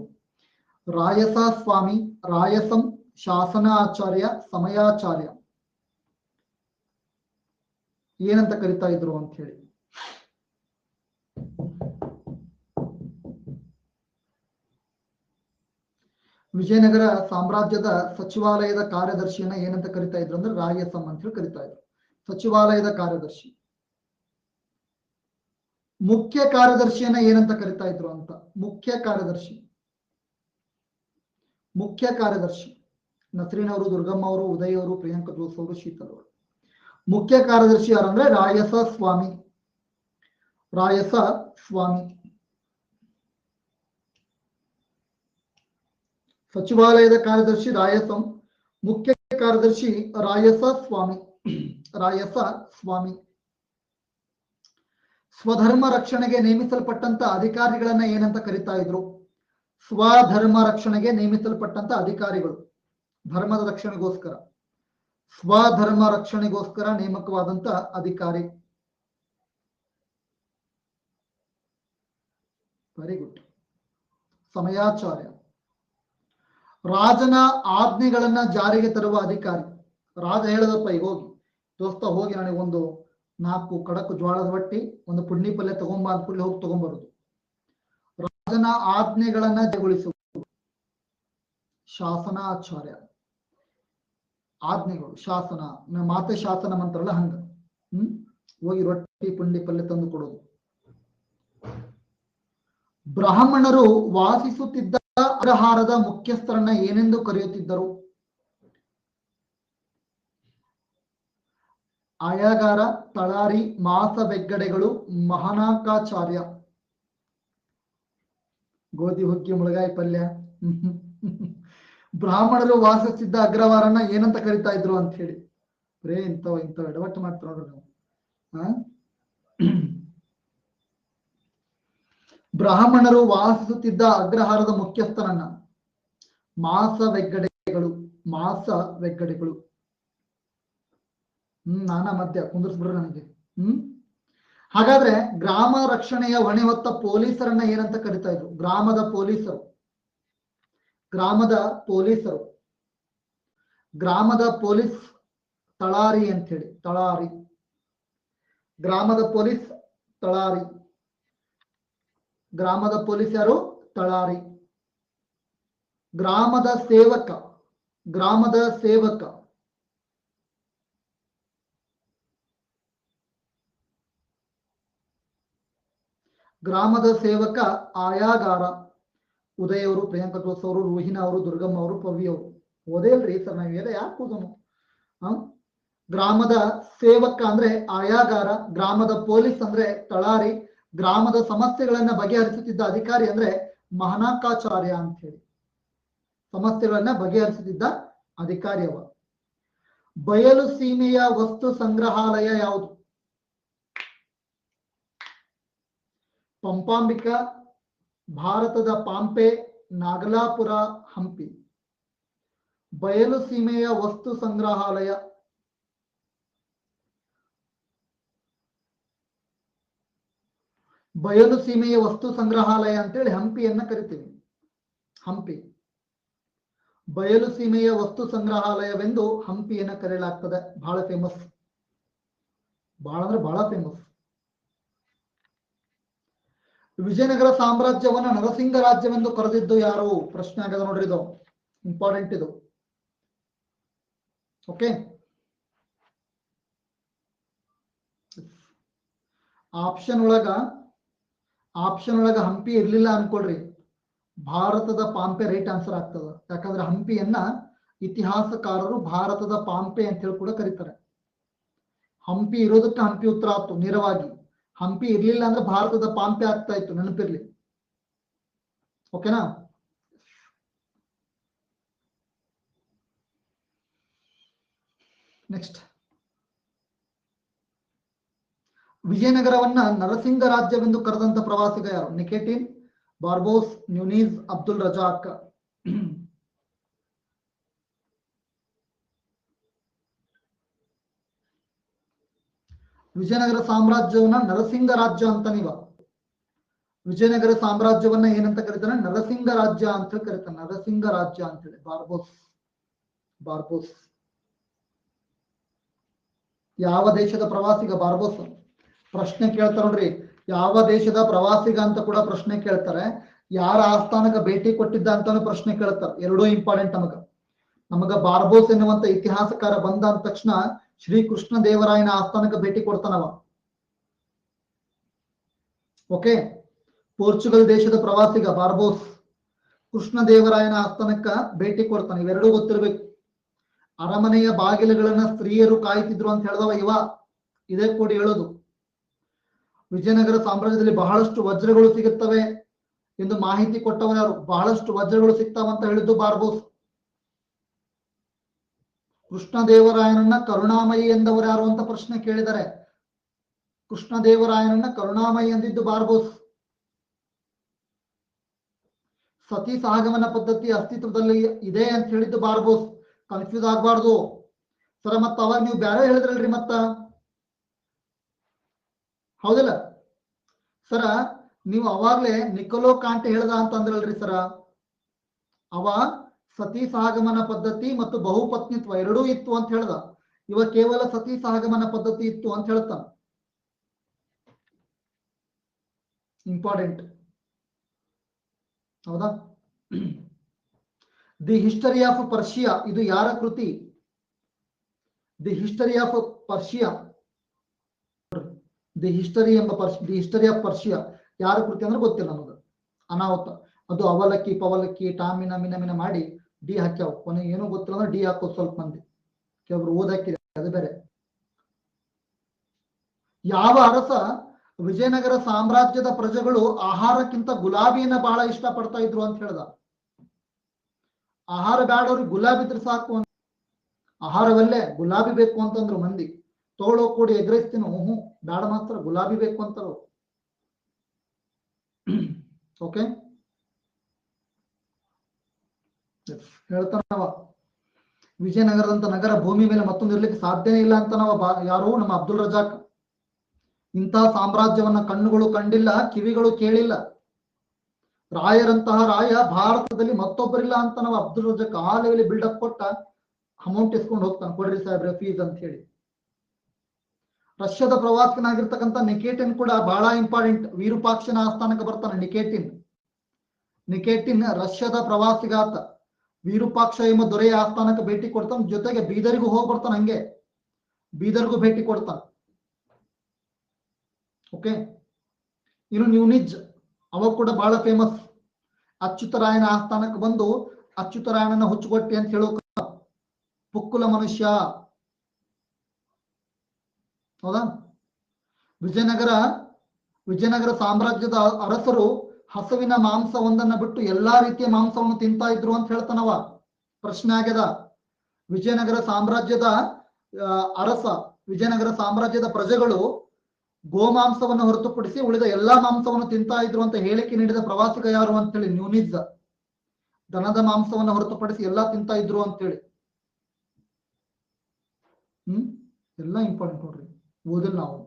ರಾಯಸ ಸ್ವಾಮಿ, ರಾಯಸಂ, ಶಾಸನಾಚಾರ್ಯ, ಸಮಯಾಚಾರ್ಯ ಏನಂತ ಕರಿತಾ ಇದ್ರು ಅಂತ ಹೇಳಿ. ವಿಜಯನಗರ ಸಾಮ್ರಾಜ್ಯದ ಸಚಿವಾಲಯದ ಕಾರ್ಯದರ್ಶಿಯನ್ನ ಏನಂತ ಕರಿತಾ ಇದ್ರು ಅಂದ್ರೆ ರಾಯಸಂ ಅಂತ ಹೇಳಿ ಕರಿತಾ ಇದ್ರು. ಸಚಿವಾಲಯದ ಕಾರ್ಯದರ್ಶಿ. ಮುಖ್ಯ ಕಾರ್ಯದರ್ಶಿಯನ್ನ ಏನಂತ ಕರಿತಾ ಇದ್ರು ಅಂತ. ಮುಖ್ಯ ಕಾರ್ಯದರ್ಶಿ. ಮುಖ್ಯ ಕಾರ್ಯದರ್ಶಿ ನಸರೀನ್ ಅವರು, ದುರ್ಗಮ್ಮ ಅವರು, ಉದಯ್ ಅವರು, ಪ್ರಿಯಾಂಕಾ ಜೋಸ್ ಅವರು, ಶೀತಲ್ ಅವರು. ಮುಖ್ಯ ಕಾರ್ಯದರ್ಶಿ ಯಾರಂದ್ರೆ ರಾಯಸ ಸ್ವಾಮಿ. ರಾಯಸ ಸ್ವಾಮಿ. ಸಚಿವಾಲಯದ ಕಾರ್ಯದರ್ಶಿ ರಾಯಸಂ, ಮುಖ್ಯ ಕಾರ್ಯದರ್ಶಿ ರಾಯಸ ಸ್ವಾಮಿ. ರಾಯಸ ಸ್ವಾಮಿ. ಸ್ವಧರ್ಮ ರಕ್ಷಣೆಗೆ ನೇಮಿಸಲ್ಪಟ್ಟಂತ ಅಧಿಕಾರಿಗಳನ್ನ ಏನಂತ ಕರಿತಾ ಇದ್ರು? ಸ್ವಧರ್ಮ ರಕ್ಷಣೆಗೆ ನೇಮಿಸಲ್ಪಟ್ಟಂತ ಅಧಿಕಾರಿಗಳು. ಧರ್ಮದ ರಕ್ಷಣೆಗೋಸ್ಕರ, ಸ್ವಧರ್ಮ ರಕ್ಷಣೆಗೋಸ್ಕರ ನೇಮಕವಾದಂತ ಅಧಿಕಾರಿ. Very good. ಸಮಯಾಚಾರ್ಯ. ರಾಜನ ಆಜ್ಞೆಗಳನ್ನ ಜಾರಿಗೆ ತರುವ ಅಧಿಕಾರಿ. ರಾಜ ಹೇಳದಪ್ಪ ಈಗ ಹೋಗಿ ದೋಸ್ತ ಹೋಗಿ ನನಗೆ ಒಂದು 4 ಕಡಕು ಜ್ವಾಳದ ರೊಟ್ಟಿ, ಒಂದು ಪುಂಡಿ ಪಲ್ಯ ತಗೊಂಬ ಅಂತ ಕೂಡಲೇ ಹೋಗಿ ತಗೊಂಬರುದು. ರಾಜನ ಆಜ್ಞೆಗಳನ್ನ ಜಾರಿಗೊಳಿಸುವುದು ಶಾಸನಾಚಾರ್ಯ. ಆಜ್ಞೆಗಳು ಶಾಸನ, ಮಾತೆ ಶಾಸನ ಮಂತ್ರಲ್ಲ ಹಂಗ. ಹೋಗಿ ರೊಟ್ಟಿ ಪುಂಡಿ ಪಲ್ಯ ತಂದು ಕೊಡೋದು. ಬ್ರಾಹ್ಮಣರು ವಾಸಿಸುತ್ತಿದ್ದ ಅಗ್ರಹಾರದ ಮುಖ್ಯಸ್ಥರನ್ನ ಏನೆಂದು ಕರೆಯುತ್ತಿದ್ದರು? ಆಯಾಗಾರ, ತಳಾರಿ, ಮಾಸವೆಗ್ಗಡೆಗಳು, ಮಹಾನಾಕಾಚಾರ್ಯ. ಗೋಧಿ ಹುಕ್ಕಿ ಮುಳಗಾಯಿ ಪಲ್ಯ. ಬ್ರಾಹ್ಮಣರು ವಾಸಿಸುತ್ತಿದ್ದ ಅಗ್ರಹಾರನ ಏನಂತ ಕರಿತಾ ಇದ್ರು ಅಂತ ಹೇಳಿ. ಬರೇ ಇಂಥವ್ ಎಡವಟ್ಟು ಮಾಡ್ತಾರ ನೋಡ್ರಿ ನಾವು. ಬ್ರಾಹ್ಮಣರು ವಾಸಿಸುತ್ತಿದ್ದ ಅಗ್ರಹಾರದ ಮುಖ್ಯಸ್ಥರನ್ನ ಮಾಸವೆಗ್ಗಡೆಗಳು. ಮಾಸವೆಗ್ಗಡೆಗಳು. ನಾನಾ ಮಧ್ಯ ಕುಂದರ್ಸ್ಬಿಡ್ರಿ ನನಗೆ. ಹಾಗಾದ್ರೆ ಗ್ರಾಮ ರಕ್ಷಣೆಯ ಹೊಣೆ ಹೊತ್ತ ಪೊಲೀಸರನ್ನ ಏನಂತ ಕರಿತಾ ಇದ್ರು? ಗ್ರಾಮದ ಪೊಲೀಸರು. ಗ್ರಾಮದ ಪೊಲೀಸರು. ಗ್ರಾಮದ ಪೊಲೀಸ್ ತಳಾರಿ ಅಂತ ಹೇಳಿ. ತಳಾರಿ. ಗ್ರಾಮದ ಪೊಲೀಸ್ ತಳಾರಿ. ಗ್ರಾಮದ ಪೊಲೀಸ್ ಯಾರು? ತಳಾರಿ. ಗ್ರಾಮದ ಸೇವಕ. ಗ್ರಾಮದ ಸೇವಕ. ಗ್ರಾಮದ ಸೇವಕ ಆಯಾಗಾರ. ಉದಯ್ ಅವರು, ಪ್ರಿಯಾಂಕಾ ಜೋಸ್ ಅವರು, ರೋಹಿಣಾ ಅವರು, ದುರ್ಗಮ್ಮ ಅವರು, ಪವಿ ಅವರು. ಓದೇ ಅಲ್ರಿ ಸರ್ ನಾವೆಲ್ಲ ಯಾಕೆ ಓದೋನು? ಗ್ರಾಮದ ಸೇವಕ ಅಂದ್ರೆ ಆಯಾಗಾರ, ಗ್ರಾಮದ ಪೊಲೀಸ್ ಅಂದ್ರೆ ತಳಾರಿ, ಗ್ರಾಮದ ಸಮಸ್ಯೆಗಳನ್ನ ಬಗೆಹರಿಸುತ್ತಿದ್ದ ಅಧಿಕಾರಿ ಅಂದ್ರೆ ಮಹಾನಾಕಾಚಾರ್ಯ ಅಂತ ಹೇಳಿ. ಸಮಸ್ಯೆಗಳನ್ನ ಬಗೆಹರಿಸುತ್ತಿದ್ದ ಅಧಿಕಾರಿ ಅವ. ಬಯಲು ಸೀಮೆಯ ವಸ್ತು ಸಂಗ್ರಹಾಲಯ ಯಾವುದು? ಪಂಪಾಂಬಿಕ, ಭಾರತದ ಪಾಂಪೆ, ನಾಗಲಾಪುರ, ಹಂಪಿ. ಬಯಲು ಸೀಮೆಯ ವಸ್ತು ಸಂಗ್ರಹಾಲಯ. ಬಯಲು ಸೀಮೆಯ ವಸ್ತು ಸಂಗ್ರಹಾಲಯ ಅಂತೇಳಿ ಹಂಪಿಯನ್ನ ಕರಿತೀವಿ. ಹಂಪಿ. ಬಯಲು ಸೀಮೆಯ ವಸ್ತು ಸಂಗ್ರಹಾಲಯವೆಂದು ಹಂಪಿಯನ್ನ ಕರೆಯಲಾಗ್ತದೆ. ಬಹಳ ಫೇಮಸ್. ಬಹಳ ಅಂದ್ರೆ ಬಹಳ ಫೇಮಸ್. ವಿಜಯನಗರ ಸಾಮ್ರಾಜ್ಯವನ್ನ ನರಸಿಂಗ ರಾಜ್ಯವೆಂದು ಕರೆದಿದ್ದು ಯಾರು? ಪ್ರಶ್ನೆ ಆಗದ ನೋಡ್ರಿ, ಇದು ಇಂಪಾರ್ಟೆಂಟ್ ಇದು. ಓಕೆ. ಆಪ್ಷನ್ ಒಳಗ ಹಂಪಿ ಇರ್ಲಿಲ್ಲ ಅನ್ಕೊಳ್ರಿ, ಭಾರತದ ಪಾಂಪೆ ರೈಟ್ ಆನ್ಸರ್ ಆಗ್ತದ. ಯಾಕಂದ್ರೆ ಹಂಪಿಯನ್ನ ಇತಿಹಾಸಕಾರರು ಭಾರತದ ಪಾಂಪೆ ಅಂತ ಹೇಳಿ ಕೂಡ ಕರೀತಾರೆ. ಹಂಪಿ ಇರೋದಕ್ಕೆ ಹಂಪಿ ಉತ್ತರ ಆಯ್ತು ನೇರವಾಗಿ. ಹಂಪಿ ಇರ್ಲಿಲ್ಲ ಅಂದ್ರೆ ಭಾರತದ ಪಾಂಪೆ ಆಗ್ತಾ ಇತ್ತು, ನೆನಪಿರ್ಲಿ. ಓಕೆನಾ? ನೆಕ್ಸ್ಟ್, ವಿಜಯನಗರವನ್ನ ನರಸಿಂಗ ರಾಜ್ಯವೆಂದು ಕರೆದಂತ ಪ್ರವಾಸಿಗ ಯಾರು? ನಿಕೆಟಿನ್, ಬಾರ್ಬೋಸ್, ನ್ಯೂನೀಸ್, ಅಬ್ದುಲ್ ರಜಾಕ್. ವಿಜಯನಗರ ಸಾಮ್ರಾಜ್ಯವನ್ನ ನರಸಿಂಗ ರಾಜ್ಯ ಅಂತ ನೀವ. ವಿಜಯನಗರ ಸಾಮ್ರಾಜ್ಯವನ್ನ ಏನಂತ ಕರೀತಾನೆ? ನರಸಿಂಗ ರಾಜ್ಯ ಅಂತ ಕರೀತಾನೆ. ನರಸಿಂಗ ರಾಜ್ಯ ಅಂತ ಹೇಳಿ. ಬಾರ್ಬೋಸ್. ಬಾರ್ಬೋಸ್. ಯಾವ ದೇಶದ ಪ್ರವಾಸಿಗ? ಬಾರ್ಬೋಸ್. ಪ್ರಶ್ನೆ ಕೇಳ್ತಾರ ನೋಡ್ರಿ, ಯಾವ ದೇಶದ ಪ್ರವಾಸಿಗ ಅಂತ ಕೂಡ ಪ್ರಶ್ನೆ ಕೇಳ್ತಾರೆ, ಯಾರ ಆಸ್ಥಾನಕ್ಕೆ ಭೇಟಿ ಕೊಟ್ಟಿದ್ದ ಅಂತಾನು ಪ್ರಶ್ನೆ ಕೇಳ್ತಾರೆ. ಎರಡೂ ಇಂಪಾರ್ಟೆಂಟ್ ನಮಗ ಬಾರ್ಬೋಸ್ ಎನ್ನುವಂತ ಇತಿಹಾಸಕಾರ ಬಂದ ಅಂದ ತಕ್ಷಣ ಶ್ರೀಕೃಷ್ಣ ದೇವರಾಯನ ಆಸ್ಥಾನಕ್ಕೆ ಭೇಟಿ ಕೊಡ್ತಾನವ. ಓಕೆ, ಪೋರ್ಚುಗಲ್ ದೇಶದ ಪ್ರವಾಸಿಗ ಬಾರ್ಬೋಸ್, ಕೃಷ್ಣ ದೇವರಾಯನ ಆಸ್ಥಾನಕ್ಕ ಭೇಟಿ ಕೊಡ್ತಾನೆ. ಇವೆರಡೂ ಗೊತ್ತಿರ್ಬೇಕು. ಅರಮನೆಯ ಬಾಗಿಲುಗಳನ್ನ ಸ್ತ್ರೀಯರು ಕಾಯ್ತಿದ್ರು ಅಂತ ಹೇಳಿದವ ಇವ. ಇದೇ ಕೂಡಿ ಹೇಳೋದು. ವಿಜಯನಗರ ಸಾಮ್ರಾಜ್ಯದಲ್ಲಿ ಬಹಳಷ್ಟು ವಜ್ರಗಳು ಸಿಗುತ್ತವೆ ಎಂದು ಮಾಹಿತಿ ಕೊಟ್ಟವ ಯಾರು? ಬಹಳಷ್ಟು ವಜ್ರಗಳು ಸಿಗ್ತಾವಂತ ಹೇಳಿದ್ದು ಬಾರ್ಬೋಸ್. ಕೃಷ್ಣ ದೇವರಾಯನನ್ನ ಕರುಣಾಮಯಿ ಎಂದವರು ಯಾರು ಅಂತ ಪ್ರಶ್ನೆ ಕೇಳಿದರೆ, ಕೃಷ್ಣ ದೇವರಾಯನನ್ನ ಕರುಣಾಮಯಿ ಎಂದಿದ್ದು ಬಾರ್ಬೋಸ್. ಸತಿ ಸಹಗಮನ ಪದ್ಧತಿ ಅಸ್ತಿತ್ವದಲ್ಲಿ ಇದೆ ಅಂತ ಹೇಳಿದ್ದು ಬಾರ್ಬೋಸ್. ಕನ್ಫ್ಯೂಸ್ ಆಗ್ಬಾರ್ದು ಸರ. ಮತ್ತ ಅವಾಗ ನೀವು ಬ್ಯಾರೆ ಹೇಳಿದ್ರಲ್ರಿ, ಮತ್ತ ಹೌದಿಲ್ಲ ಸರ? ನೀವು ಅವಾಗ್ಲೇ ನಿಕೋಲೋ ಕಾಂಟೆ ಹೇಳ್ದ ಅಂತ ಅಂದ್ರಲ್ರಿ ಸರ. ಅವ ಸತಿ ಸಹಗಮನ ಪದ್ಧತಿ ಮತ್ತು ಬಹುಪತ್ನಿತ್ವ ಎರಡೂ ಇತ್ತು ಅಂತ ಹೇಳ್ದ. ಇವ ಕೇವಲ ಸತಿ ಸಹಗಮನ ಪದ್ಧತಿ ಇತ್ತು ಅಂತ ಹೇಳ್ತಾನ. ಇಂಪಾರ್ಟೆಂಟ್ ಹೌದಾ? ದಿ ಹಿಸ್ಟರಿ ಆಫ್ ಪರ್ಷಿಯಾ ಇದು ಯಾರ ಕೃತಿ? The history of Persia, the history of Persia ಯಾರ ಕೃತಿ ಅಂದ್ರೆ ಗೊತ್ತಿಲ್ಲ ನಮಗ. ಅನಾಹುತ ಅದು ಅವಲಕ್ಕಿ ಪವಲಕ್ಕಿ ಟಾಮಿನ ಮಿನ ಮಿನ ಮಾಡಿ ಡಿ ಹಾಕ್ಯಾವ. ಕೊನೆಗೆ ಏನೂ ಗೊತ್ತಿಲ್ಲ ಅಂದ್ರೆ ಡಿ ಹಾಕೋದು ಸ್ವಲ್ಪ ಮಂದಿ, ಕೆಲವರು ಓದಾಕಿದೆ, ಅದು ಬೇರೆ. ಯಾವ ಅರಸ ವಿಜಯನಗರ ಸಾಮ್ರಾಜ್ಯದ ಪ್ರಜೆಗಳು ಆಹಾರಕ್ಕಿಂತ ಗುಲಾಬಿಯನ್ನ ಬಹಳ ಇಷ್ಟ ಪಡ್ತಾ ಇದ್ರು ಅಂತ ಹೇಳ್ದ? ಆಹಾರ ಬ್ಯಾಡವ್ರಿಗೆ ಗುಲಾಬಿ ಇದ್ರೆ ಸಾಕು, ಆಹಾರವಲ್ಲೇ ಗುಲಾಬಿ ಬೇಕು ಅಂತಂದ್ರು ಮಂದಿ. ತಗೊಳ್ಳೋ ಕೂಡಿ ಎಗ್ರೈಸ್ತೀನಿ, ಬ್ಯಾಡ ಮಾತ್ರ ಗುಲಾಬಿ ಬೇಕು ಅಂತಾರು. ಓಕೆ, ಹೇಳ್ತಾನವ ವಿಜಯನಗರದಂತ ನಗರ ಭೂಮಿ ಮೇಲೆ ಮತ್ತೊಂದು ಇರ್ಲಿಕ್ಕೆ ಸಾಧ್ಯನೇ ಇಲ್ಲ ಅಂತ ಯಾರು? ನಮ್ಮ ಅಬ್ದುಲ್ ರಜಾಕ್. ಇಂತಹ ಸಾಮ್ರಾಜ್ಯವನ್ನ ಕಣ್ಣುಗಳು ಕಂಡಿಲ್ಲ, ಕಿವಿಗಳು ಕೇಳಿಲ್ಲ. ರಾಯರಂತಹ ರಾಯ ಭಾರತದಲ್ಲಿ ಮತ್ತೊಬ್ಬರಿಲ್ಲ ಅಂತ ನಾವು ಅಬ್ದುಲ್ ರಜಾಕ್ ಆ ಲೆವೆಲ್ ಬಿಲ್ಡಪ್ ಕೊಟ್ಟ ಅಮೌಂಟ್ ಇಸ್ಕೊಂಡು ಹೋಗ್ತಾನೆ, ಕೊಡ್ರಿ ಸಾಹೇಬ್ರೆ ಫೀಸ್ ಅಂತ ಹೇಳಿ. ರಷ್ಯಾದ ಪ್ರವಾಸಿಗನಾಗಿರ್ತಕ್ಕಂಥ ನಿಕೇಟಿನ್ ಕೂಡ ಬಹಳ ಇಂಪಾರ್ಟೆಂಟ್. ವಿರೂಪಾಕ್ಷನ ಆಸ್ಥಾನಕ್ಕೆ ಬರ್ತಾನೆ ನಿಕೇಟಿನ್ ರಷ್ಯಾದ ಪ್ರವಾಸಿಗಾತ. ವಿರೂಪಾಕ್ಷ ಎಂಬ ದೊರೆಯ ಆಸ್ಥಾನಕ್ಕೆ ಭೇಟಿ ಕೊಡ್ತಾನೆ. ಜೊತೆಗೆ ಬೀದರ್ಗೂ ಹೋಗಿ ಬರ್ತಾನೆ, ಹಂಗೆ ಬೀದರ್ಗೂ ಭೇಟಿ ಕೊಡ್ತಾನೆ. ಓಕೆ, ಇನ್ನು ನ್ಯೂನಿಜ್ ಅವ ಕೂಡ ಬಹಳ ಫೇಮಸ್. ಅಚ್ಯುತರಾಯನ ಆಸ್ಥಾನಕ್ಕೆ ಬಂದು ಅಚ್ಯುತರಾಯಣನ ಹುಚ್ಚುಗೊಟ್ಟಿ ಅಂತ ಹೇಳೋ ಪುಕ್ಕುಲ ಮನುಷ್ಯ. ಹೌದಾ? ವಿಜಯನಗರ ಸಾಮ್ರಾಜ್ಯದ ಅರಸರು ಹಸುವಿನ ಮಾಂಸ ಒಂದನ್ನ ಬಿಟ್ಟು ಎಲ್ಲಾ ರೀತಿಯ ಮಾಂಸವನ್ನು ತಿಂತಾ ಇದ್ರು ಅಂತ ಹೇಳ್ತಾನವ. ಪ್ರಶ್ನೆ ಆಗ್ಯದ, ವಿಜಯನಗರ ಸಾಮ್ರಾಜ್ಯದ ವಿಜಯನಗರ ಸಾಮ್ರಾಜ್ಯದ ಪ್ರಜೆಗಳು ಗೋಮಾಂಸವನ್ನು ಹೊರತುಪಡಿಸಿ ಉಳಿದ ಎಲ್ಲಾ ಮಾಂಸವನ್ನು ತಿಂತಾ ಇದ್ರು ಅಂತ ಹೇಳಿಕೆ ನೀಡಿದ ಪ್ರವಾಸಿಗ ಯಾರು ಅಂತ ಹೇಳಿ? ನ್ಯೂನಿಜ್. ದನದ ಮಾಂಸವನ್ನು ಹೊರತುಪಡಿಸಿ ಎಲ್ಲಾ ತಿಂತಾ ಇದ್ರು ಅಂತ ಹೇಳಿ. ಎಲ್ಲ ಇಂಪಾರ್ಟೆಂಟ್ ನೋಡ್ರಿ, ಓದಿಲ್ಲ ನಾವು.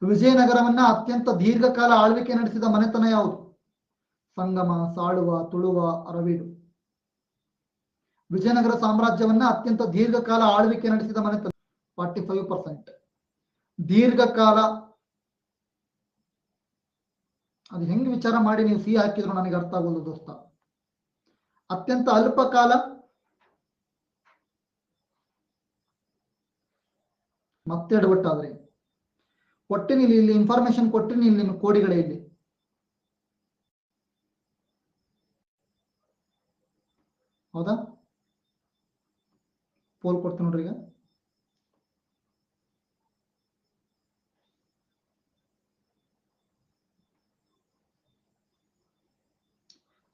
ವಿಜಯನಗರವನ್ನ ಅತ್ಯಂತ ದೀರ್ಘಕಾಲ ಆಳ್ವಿಕೆ ನಡೆಸಿದ ಮನೆತನ ಯಾವುದು? ಸಂಗಮ, ಸಾಳುವ, ತುಳುವ, ಅರವೀಡು. ವಿಜಯನಗರ ಸಾಮ್ರಾಜ್ಯವನ್ನ ಅತ್ಯಂತ ದೀರ್ಘಕಾಲ ಆಳ್ವಿಕೆ ನಡೆಸಿದ ಮನೆತನ 45%. ದೀರ್ಘಕಾಲ ಅದು ಹೆಂಗ್ ವಿಚಾರ ಮಾಡಿ ನೀವು ಸಿ ಹಾಕಿದ್ರು ನನಗೆ ಅರ್ಥ ಆಗೋದು ದೋಸ್ತ. ಅತ್ಯಂತ ಅಲ್ಪ ಕಾಲ ಮತ್ತೆ ಎಡವಟ್ಟಾದ್ರೆ ಕೊಟ್ಟಿನಿ, ಇಲ್ಲಿ ಇನ್ಫಾರ್ಮೇಶನ್ ಕೊಟ್ಟಿನಿ, ಇಲ್ಲಿ ನಿಮ್ಮ ಕೋಡಿಗಳೇ ಇಲ್ಲಿ. ಹೌದಾ? ಪೋಲ್ ಕೊಡ್ತೀನಿ ನೋಡ್ರಿ. ಈಗ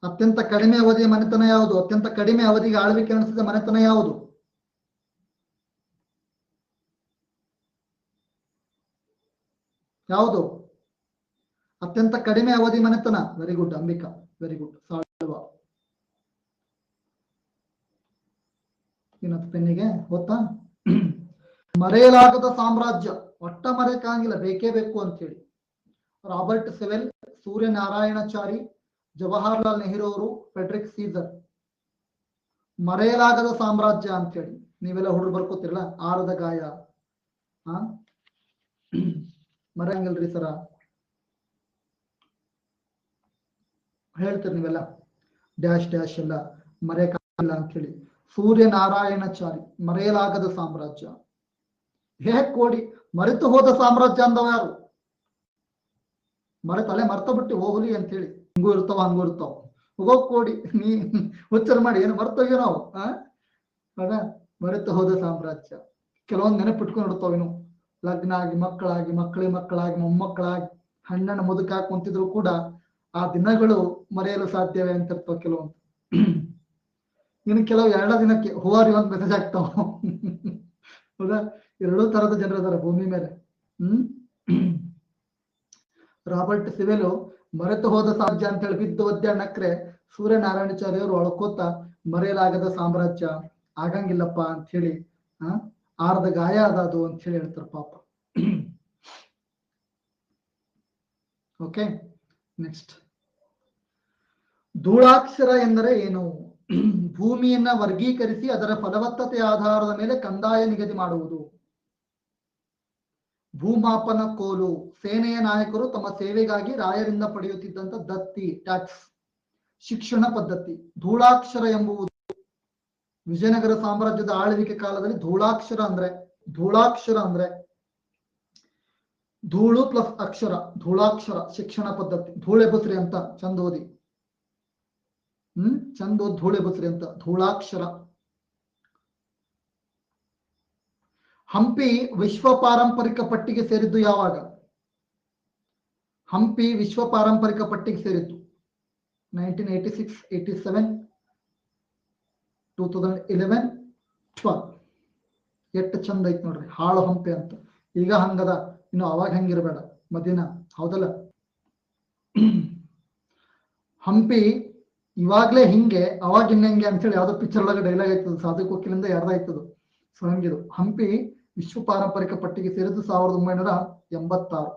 ಅತ್ಯಂತ ಕಡಿಮೆ ಅವಧಿಯ ಮನೆತನ ಯಾವುದು? ಅತ್ಯಂತ ಕಡಿಮೆ ಅವಧಿಗೆ ಆಳ್ವಿಕೆ ನಡೆಸಿದ ಮನೆತನ ಯಾವುದು? ಯಾವುದು ಅತ್ಯಂತ ಕಡಿಮೆ ಅವಧಿ ಮನೆತನ? Very good Ambika, very good. Saluva. ಪೆನ್ನಿಗೆ ಗೊತ್ತಾ? ಮರೆಯಲಾಗದ ಸಾಮ್ರಾಜ್ಯ, ಒಟ್ಟ ಮರೆಯಕ್ಕಾಗಿಲ್ಲ, ಬೇಕೇ ಬೇಕು ಅಂತ ಹೇಳಿ. ರಾಬರ್ಟ್ ಸೆವೆಲ್, ಸೂರ್ಯನಾರಾಯಣಾಚಾರಿ, ಜವಾಹರ್ಲಾಲ್ ನೆಹರು ಅವರು, ಫೆಡ್ರಿಕ್ ಸೀಸರ್. ಮರೆಯಲಾಗದ ಸಾಮ್ರಾಜ್ಯ ಅಂತೇಳಿ. ನೀವೆಲ್ಲ ಹುಡುಗರು ಬರ್ಕೋತಿರಲ್ಲ, ಆರದ ಗಾಯ. ಹಾ, ಮರೆಯಂಗಿಲ್ರಿ ಸರ, ಹೇಳ್ತೀರಿ ನೀವೆಲ್ಲ ಡ್ಯಾಶ್ ಡ್ಯಾಶ್ ಎಲ್ಲ ಮರೆಯಕ್ಕಾಗಿಲ್ಲ ಅಂತ ಹೇಳಿ. ಸೂರ್ಯನಾರಾಯಣಚಾರಿ, ಮರೆಯಲಾಗದ ಸಾಮ್ರಾಜ್ಯ. ಹೇಗ್ ಕೋಡಿ ಮರೆತು ಹೋದ ಸಾಮ್ರಾಜ್ಯ ಅಂದವ ಯಾರು? ತಲೆ ಮರ್ತ ಬಿಟ್ಟು ಹೋಗ್ಲಿ ಅಂತ ಹೇಳಿ. ಹಿಂಗೂ ಇರ್ತಾವ ಹಂಗೂ ಇರ್ತಾವ. ಹೋಗೋ ಕೋಡಿ, ನೀ ಉಚ್ಚಾರ ಮಾಡಿ ಏನು ಮರ್ತೋಗ್ಯ ನಾವು. ಅದ ಮರೆತು ಹೋದ ಸಾಮ್ರಾಜ್ಯ. ಕೆಲವೊಂದು ನೆನಪಿಟ್ಕೊಂಡು ಇಡ್ತಾವೇನು, ಲಗ್ನ ಆಗಿ ಮಕ್ಕಳಾಗಿ ಮಕ್ಕಳಾಗಿ ಮೊಮ್ಮಕ್ಕಳಾಗಿ ಹಣ್ಣನ ಮುದುಕಾಗಿ ಕುಂತಿದ್ರು ಕೂಡ ಆ ದಿನಗಳು ಮರೆಯಲು ಸಾಧ್ಯವೇ ಅಂತ ಇರ್ತಾವ ಕೆಲವೊಂದು. ಇನ್ನು ಕೆಲವು 2 ದಿನಕ್ಕೆ ಹೂವಾರಿ ಒಂದು ಮೆಸೇಜ್ ಆಗ್ತಾವ. ಹೌದಾ, 2 ತರದ ಜನರು ಇದಾರೆ ಭೂಮಿ ಮೇಲೆ. ರಾಬರ್ಟ್ ಸಿವೆಲು ಮರೆತು ಹೋದ ಸಾಮ್ರಾಜ್ಯ ಅಂತ ಹೇಳಿ ಬಿದ್ದು ಒದ್ದೆ ನಕ್ರೆ, ಸೂರ್ಯನಾರಾಯಣಾಚಾರ್ಯ ಅವರು ಒಳಕೋತ ಮರೆಯಲಾಗದ ಸಾಮ್ರಾಜ್ಯ ಆಗಂಗಿಲ್ಲಪ್ಪ ಅಂತ ಹೇಳಿ, ಆರ್ದ ಗಾಯ ಅದದು ಅಂತ ಹೇಳಿ ಹೇಳ್ತಾರೆ ಪಾಪ. Okay, next. ಧೂಳಾಕ್ಷರ ಎಂದರೆ ಏನು? ಭೂಮಿಯನ್ನ ವರ್ಗೀಕರಿಸಿ ಅದರ ಫಲವತ್ತತೆಯ ಆಧಾರದ ಮೇಲೆ ಕಂದಾಯ ನಿಗದಿ ಮಾಡುವುದು. ಭೂಮಾಪನ ಕೋಲು. ಸೇನೆಯ ನಾಯಕರು ತಮ್ಮ ಸೇವೆಗಾಗಿ ರಾಯರಿಂದ ಪಡೆಯುತ್ತಿದ್ದಂತ ದತ್ತಿ, ಟ್ಯಾಕ್ಸ್. ಶಿಕ್ಷಣ ಪದ್ಧತಿ. ಧೂಳಾಕ್ಷರ ಎಂಬುವುದು ವಿಜಯನಗರ ಸಾಮ್ರಾಜ್ಯದ ಆಳ್ವಿಕೆ ಕಾಲದಲ್ಲಿ ಧೂಳಾಕ್ಷರ ಅಂದ್ರೆ ಧೂಳು ಪ್ಲಸ್ ಅಕ್ಷರ, ಧೂಳಾಕ್ಷರ ಶಿಕ್ಷಣ ಪದ್ಧತಿ. ಧೂಳೆ ಬಸ್ರಿ ಅಂತ ಚಂದ ಓದಿ, ಚಂದ ಓದಿ, ಧೂಳೆ ಬಸ್ರಿ ಅಂತ ಧೂಳಾಕ್ಷರ. ಹಂಪಿ ವಿಶ್ವ ಪಾರಂಪರಿಕ ಪಟ್ಟಿಗೆ ಸೇರಿದ್ದು ಯಾವಾಗ? ಹಂಪಿ ವಿಶ್ವ ಪಾರಂಪರಿಕ ಪಟ್ಟಿಗೆ ಸೇರಿದ್ದು 1986, 87, 2011, 12. ಎಷ್ಟು ಚಂದ ಐತ್ ನೋಡ್ರಿ, ಹಾಳು ಹಂಪಿ ಅಂತ. ಈಗ ಹಂಗದ, ಇನ್ನು ಅವಾಗ ಹಂಗಿರ್ಬೇಡ ಮದಿನ, ಹೌದಲ್ಲ? ಹಂಪಿ ಇವಾಗ್ಲೇ ಹಿಂಗೆ ಅವಾಗ ಇನ್ನಂಗೆ ಅಂತ ಹೇಳಿ ಯಾವ್ದೋ ಪಿಕ್ಚರ್ ಒಳಗೆ ಡೈಲಾಗ್ ಆಯ್ತದ, ಸಾಧು ಕೋಕಿಲಿಂದ ಯಾರ್ದ ಆಯ್ತದು. ಸೊ ಹಂಗಿದು. ಹಂಪಿ ವಿಶ್ವ ಪಾರಂಪರಿಕ ಪಟ್ಟಿಗೆ ಸೇರಿದ್ದು 1986.